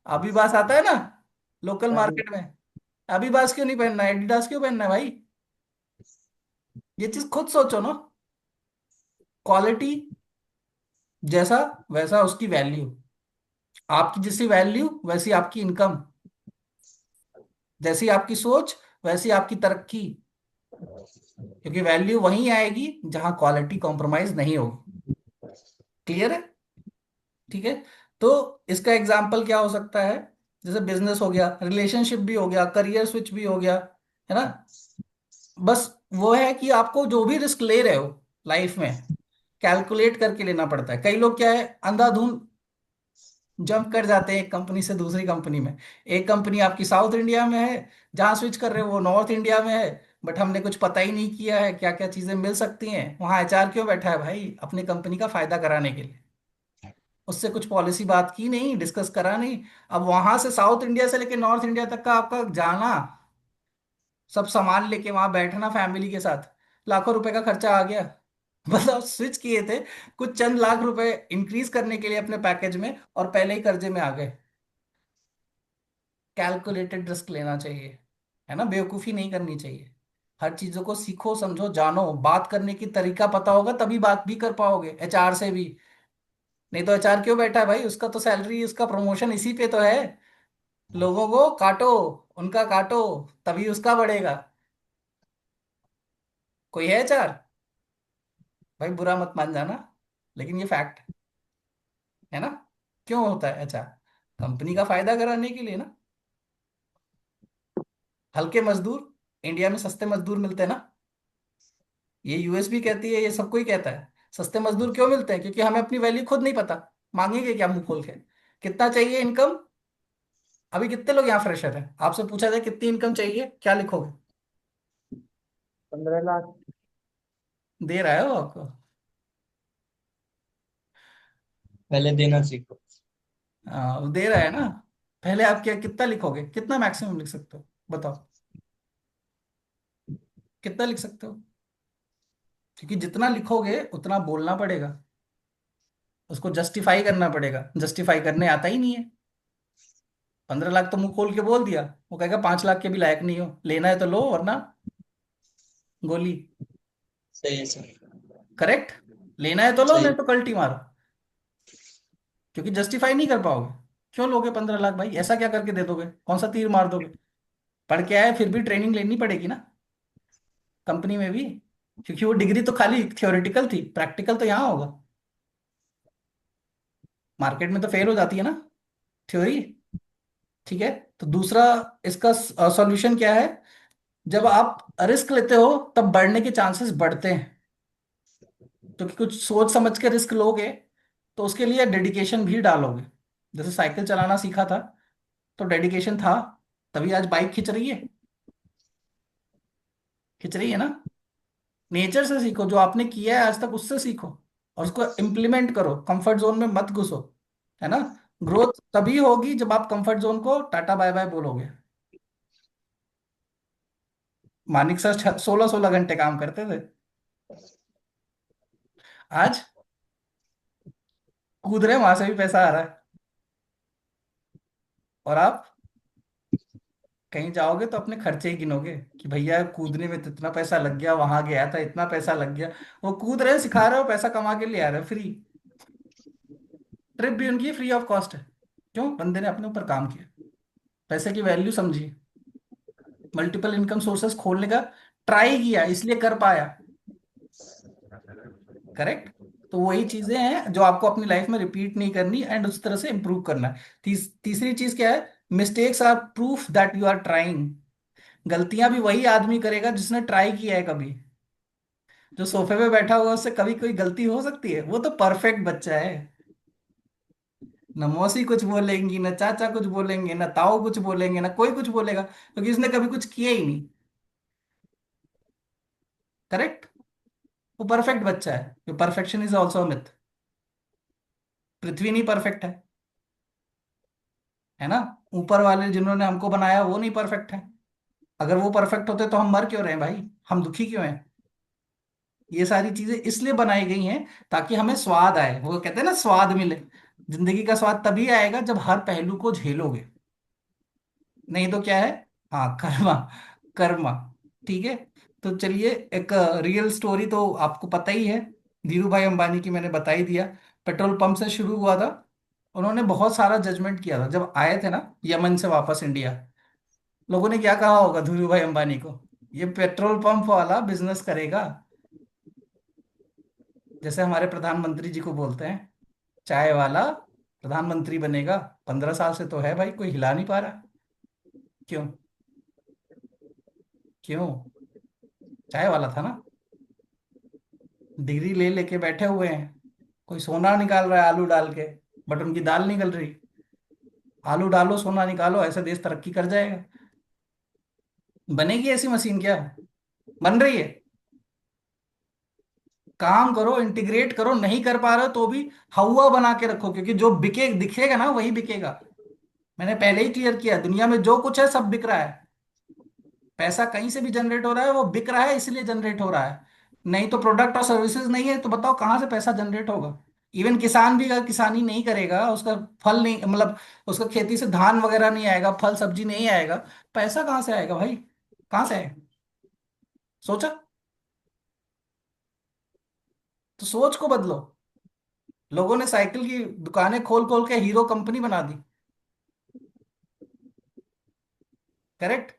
Speaker 1: आबीबास आता है ना लोकल
Speaker 4: हाँ जी।
Speaker 1: मार्केट में। अबीबास क्यों नहीं पहनना है, एडिडास क्यों पहनना है भाई? ये चीज खुद सोचो ना। क्वालिटी जैसा वैसा उसकी वैल्यू, आपकी जैसी वैल्यू वैसी आपकी इनकम, जैसी आपकी सोच वैसी आपकी तरक्की। क्योंकि वैल्यू वहीं आएगी जहां क्वालिटी कॉम्प्रोमाइज नहीं होगी। क्लियर है? ठीक है। तो इसका एग्जाम्पल क्या हो सकता है? जैसे बिजनेस हो गया, रिलेशनशिप भी हो गया, करियर स्विच भी हो गया, है ना। बस वो है कि आपको जो भी रिस्क ले रहे हो लाइफ में, कैलकुलेट करके लेना पड़ता है। कई लोग क्या है, अंधाधुंध जंप कर जाते हैं एक कंपनी से दूसरी कंपनी में। एक कंपनी आपकी साउथ इंडिया में है, जहां स्विच कर रहे हो वो नॉर्थ इंडिया में है, बट हमने कुछ पता ही नहीं किया है क्या क्या चीजें मिल सकती हैं वहां। एचआर क्यों बैठा है भाई? अपनी कंपनी का फायदा कराने के लिए। उससे कुछ पॉलिसी बात की नहीं, डिस्कस करा नहीं। अब वहां से साउथ इंडिया से लेके नॉर्थ इंडिया तक का आपका जाना, सब सामान लेके वहां बैठना फैमिली के साथ, लाखों रुपए का खर्चा आ गया। मतलब स्विच किए थे कुछ चंद लाख रुपए इंक्रीज करने के लिए अपने पैकेज में, और पहले ही कर्जे में आ गए। कैलकुलेटेड रिस्क लेना चाहिए, है ना, बेवकूफी नहीं करनी चाहिए। हर चीजों को सीखो, समझो, जानो। बात करने की तरीका पता होगा तभी बात भी कर पाओगे एचआर से भी। नहीं तो एचआर क्यों बैठा है भाई? उसका तो सैलरी, उसका प्रमोशन इसी पे तो है। लोगों को काटो, उनका काटो, तभी उसका बढ़ेगा। कोई है एचआर? भाई बुरा मत मान जाना, लेकिन ये फैक्ट है ना। क्यों होता है एचआर? कंपनी का फायदा कराने के लिए ना। हल्के मजदूर, इंडिया में सस्ते मजदूर मिलते हैं ना। ये यूएस भी कहती है, ये सबको ही कहता है। सस्ते मजदूर क्यों मिलते हैं? क्योंकि हमें अपनी वैल्यू खुद नहीं पता। मांगेंगे क्या मुंह खोल के? कितना चाहिए इनकम? अभी कितने लोग यहाँ फ्रेशर हैं, आपसे पूछा जाए कितनी इनकम चाहिए, क्या लिखोगे?
Speaker 4: 15 लाख।
Speaker 1: दे रहा है वो आपको?
Speaker 5: पहले देना सीखो।
Speaker 1: हाँ, वो दे रहा है ना। पहले आप क्या कितना लिखोगे, कितना मैक्सिमम लिख सकते हो बताओ? कितना लिख सकते हो? क्योंकि जितना लिखोगे उतना बोलना पड़ेगा, उसको जस्टिफाई करना पड़ेगा। जस्टिफाई करने आता ही नहीं है। 15 लाख तो मुंह खोल के बोल दिया, वो कहेगा 5 लाख के भी लायक नहीं हो, लेना है तो लो वरना गोली।
Speaker 5: सही है सर।
Speaker 1: करेक्ट। लेना है तो लो, नहीं
Speaker 5: सही।
Speaker 1: तो कल्टी मारो। क्योंकि जस्टिफाई नहीं कर पाओगे। क्यों लोगे 15 लाख भाई? ऐसा क्या करके दे दोगे? कौन सा तीर मार दोगे? पढ़ के आए फिर भी ट्रेनिंग लेनी पड़ेगी ना कंपनी में भी। क्योंकि वो डिग्री तो खाली थ्योरेटिकल थी, प्रैक्टिकल तो यहाँ होगा। मार्केट में तो फेल हो जाती है ना थ्योरी। ठीक है। तो दूसरा, इसका सॉल्यूशन क्या है? जब आप रिस्क लेते हो तब बढ़ने के चांसेस बढ़ते हैं। क्योंकि कुछ सोच समझ के रिस्क लोगे तो उसके लिए डेडिकेशन भी डालोगे। जैसे साइकिल चलाना सीखा था, तो डेडिकेशन था, तभी आज बाइक खिंच रही है। खिंच रही है ना। नेचर से सीखो, जो आपने किया है आज तक उससे सीखो, और उसको इम्प्लीमेंट करो, कंफर्ट जोन में मत घुसो। है ना। ग्रोथ तभी होगी जब आप कंफर्ट जोन को टाटा बाय बाय बोलोगे। मानिक सर 16-16 घंटे काम करते थे, आज कूद रहे हैं, वहां से भी पैसा आ रहा है। और आप कहीं जाओगे तो अपने खर्चे ही गिनोगे कि भैया कूदने में तो इतना पैसा लग गया, वहां गया था इतना पैसा लग गया। वो कूद रहे हैं, सिखा रहे हो, पैसा कमा के ले आ रहे हो फ्री। ट्रिप भी उनकी फ्री ऑफ कॉस्ट है। क्यों? बंदे ने अपने ऊपर काम किया, पैसे की वैल्यू समझी, मल्टीपल इनकम सोर्सेस खोलने का ट्राई किया, इसलिए कर पाया। करेक्ट। तो वही चीजें हैं जो आपको अपनी लाइफ में रिपीट नहीं करनी, एंड उस तरह से इंप्रूव करना है। तीसरी चीज क्या है? Mistakes are proof that you are trying. गलतियां भी वही आदमी करेगा जिसने ट्राई किया है कभी। जो सोफे पे बैठा हुआ है, उससे कभी कोई गलती हो सकती है? वो तो परफेक्ट बच्चा है। न मौसी कुछ बोलेंगी, न चाचा कुछ बोलेंगे, न ताऊ कुछ बोलेंगे, न कोई कुछ बोलेगा, क्योंकि उसने कभी कुछ किया ही नहीं। करेक्ट। वो परफेक्ट बच्चा है। Perfection is also myth. पृथ्वी नहीं परफेक्ट है। है ना। ऊपर वाले जिन्होंने हमको बनाया वो नहीं परफेक्ट है। अगर वो परफेक्ट होते तो हम मर क्यों रहे हैं भाई? हम दुखी क्यों हैं? ये सारी चीजें इसलिए बनाई गई हैं ताकि हमें स्वाद आए। वो कहते हैं ना, स्वाद मिले। जिंदगी का स्वाद तभी आएगा जब हर पहलू को झेलोगे। नहीं तो क्या है? हाँ, कर्मा। कर्मा। ठीक है। तो चलिए, एक रियल स्टोरी तो आपको पता ही है, धीरू भाई अंबानी की, मैंने बता ही दिया। पेट्रोल पंप से शुरू हुआ था। उन्होंने बहुत सारा जजमेंट किया था जब आए थे ना यमन से वापस इंडिया। लोगों ने क्या कहा होगा धीरू भाई अंबानी को? ये पेट्रोल पंप वाला बिजनेस करेगा। जैसे हमारे प्रधानमंत्री जी को बोलते हैं, चाय वाला प्रधानमंत्री बनेगा। 15 साल से तो है भाई, कोई हिला नहीं पा रहा। क्यों? क्यों? चाय वाला था ना। डिग्री ले लेके बैठे हुए हैं, कोई सोना निकाल रहा है आलू डाल के, बट उनकी दाल निकल रही। आलू डालो सोना निकालो, ऐसा देश तरक्की कर जाएगा? बनेगी ऐसी मशीन क्या? बन रही है? काम करो, इंटीग्रेट करो, नहीं कर पा रहे हो तो भी हवा बना के रखो, क्योंकि जो बिके दिखेगा ना वही बिकेगा। मैंने पहले ही क्लियर किया, दुनिया में जो कुछ है सब बिक रहा है। पैसा कहीं से भी जनरेट हो रहा है, वो बिक रहा है इसलिए जनरेट हो रहा है। नहीं तो प्रोडक्ट और सर्विसेज नहीं है तो बताओ कहाँ से पैसा जनरेट होगा? इवन किसान भी अगर किसानी नहीं करेगा, उसका फल नहीं, मतलब उसका खेती से धान वगैरह नहीं आएगा, फल सब्जी नहीं आएगा, पैसा कहाँ से आएगा भाई? कहाँ से आएगा? सोचा? तो सोच को बदलो। लोगों ने साइकिल की दुकानें खोल खोल के हीरो कंपनी बना दी। करेक्ट।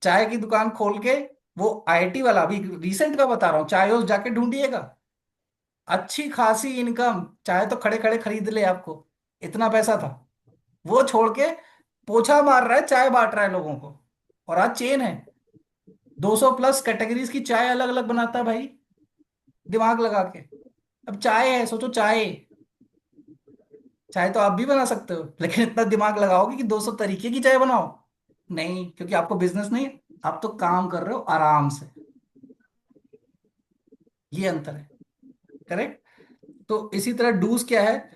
Speaker 1: चाय की दुकान खोल के, वो आईटी वाला, अभी रिसेंट का बता रहा हूँ, चाय उस जाके ढूंढिएगा, अच्छी खासी इनकम, चाहे तो खड़े खड़े खरीद ले आपको, इतना पैसा था। वो छोड़ के पोछा मार रहा है, चाय बांट रहा है लोगों को। और आज चेन है, 200 प्लस कैटेगरीज की चाय अलग अलग बनाता है भाई, दिमाग लगा के। अब चाय है, सोचो चाय। चाय तो आप भी बना सकते हो, लेकिन इतना दिमाग लगाओगे कि 200 तरीके की चाय बनाओ? नहीं, क्योंकि आपको बिजनेस नहीं है, आप तो काम कर रहे हो आराम से। ये अंतर है। करेक्ट। तो इसी तरह डूज क्या है?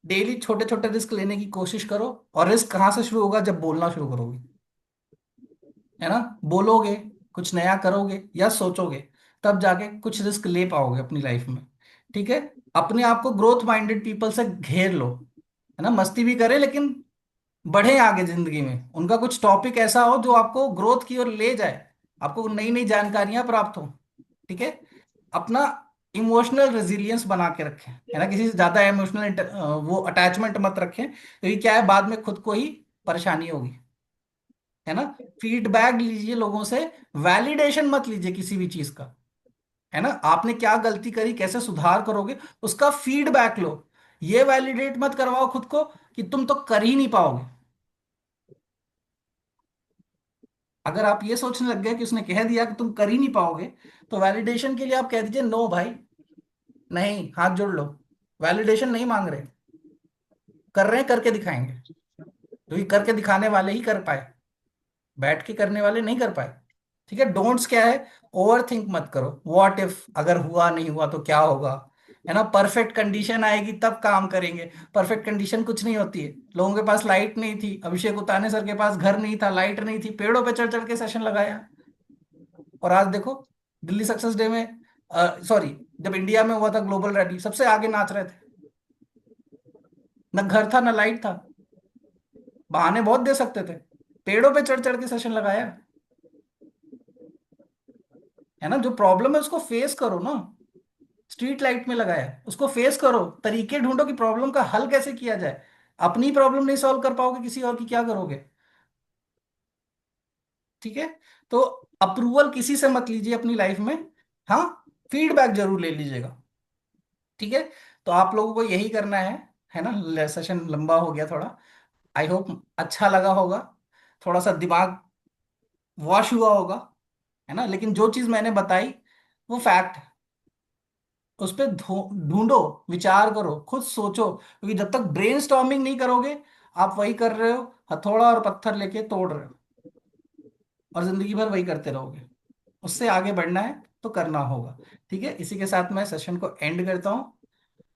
Speaker 1: डेली छोटे छोटे रिस्क लेने की कोशिश करो। और रिस्क कहाँ से शुरू होगा? जब बोलना शुरू करोगे। है ना। बोलोगे, कुछ नया करोगे या सोचोगे, तब जाके कुछ रिस्क ले पाओगे अपनी लाइफ में। ठीक है। अपने आप को ग्रोथ माइंडेड पीपल से घेर लो। है ना। मस्ती भी करें लेकिन बढ़े आगे जिंदगी में। उनका कुछ टॉपिक ऐसा हो जो आपको ग्रोथ की ओर ले जाए, आपको नई नई जानकारियां प्राप्त हो। ठीक है। अपना इमोशनल रेजिलियंस बना के रखें। है ना। किसी से ज्यादा इमोशनल वो अटैचमेंट मत रखें, क्योंकि क्या है, बाद में खुद को ही परेशानी होगी। है ना। फीडबैक लीजिए लोगों से, वैलिडेशन मत लीजिए किसी भी चीज का। है ना। आपने क्या गलती करी, कैसे सुधार करोगे, उसका फीडबैक लो। ये वैलिडेट मत करवाओ खुद को कि तुम तो कर ही नहीं पाओगे। अगर आप ये सोचने लग गए कि उसने कह दिया कि तुम कर ही नहीं पाओगे, तो वैलिडेशन के लिए आप कह दीजिए नो भाई, नहीं, हाथ जोड़ लो। वैलिडेशन नहीं मांग रहे, कर रहे हैं, करके दिखाएंगे। क्योंकि करके दिखाने वाले ही कर पाए, बैठ के करने वाले नहीं कर पाए। ठीक है, डोंट्स क्या है? ओवर थिंक मत करो, व्हाट इफ, अगर हुआ नहीं हुआ तो क्या होगा, है ना। परफेक्ट कंडीशन आएगी तब काम करेंगे। परफेक्ट कंडीशन कुछ नहीं होती है। लोगों के पास लाइट नहीं थी, अभिषेक उताने सर के पास घर नहीं था, लाइट नहीं थी, पेड़ों पे चढ़ चढ़ के सेशन लगाया। और आज देखो, दिल्ली सक्सेस डे में, सॉरी, जब इंडिया में हुआ था ग्लोबल रैली, सबसे आगे नाच रहे थे। न घर था, न लाइट था, बहाने बहुत दे सकते थे, पेड़ों पे चढ़ चढ़ के सेशन लगाया। है ना, जो प्रॉब्लम है उसको फेस करो ना। स्ट्रीट लाइट में लगाया है, उसको फेस करो, तरीके ढूंढो कि प्रॉब्लम का हल कैसे किया जाए। अपनी प्रॉब्लम नहीं सॉल्व कर पाओगे, किसी और की क्या करोगे? ठीक है, तो अप्रूवल किसी से मत लीजिए अपनी लाइफ में। हाँ, फीडबैक जरूर ले लीजिएगा। ठीक है, तो आप लोगों को यही करना है ना। सेशन लंबा हो गया थोड़ा, आई होप अच्छा लगा होगा, थोड़ा सा दिमाग वॉश हुआ होगा, है ना। लेकिन जो चीज मैंने बताई वो फैक्ट है, उस पर ढूंढो, विचार करो, खुद सोचो, क्योंकि जब तक ब्रेन स्टॉर्मिंग नहीं करोगे, आप वही कर रहे हो, हथौड़ा और पत्थर लेके तोड़ रहे हो, और जिंदगी भर वही करते रहोगे। उससे आगे बढ़ना है तो करना होगा। ठीक है, इसी के साथ मैं सेशन को एंड करता हूँ।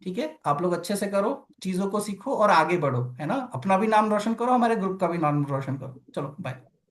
Speaker 1: ठीक है, आप लोग अच्छे से करो, चीजों को सीखो और आगे बढ़ो, है ना। अपना भी नाम रोशन करो, हमारे ग्रुप का भी नाम रोशन करो। चलो बाय।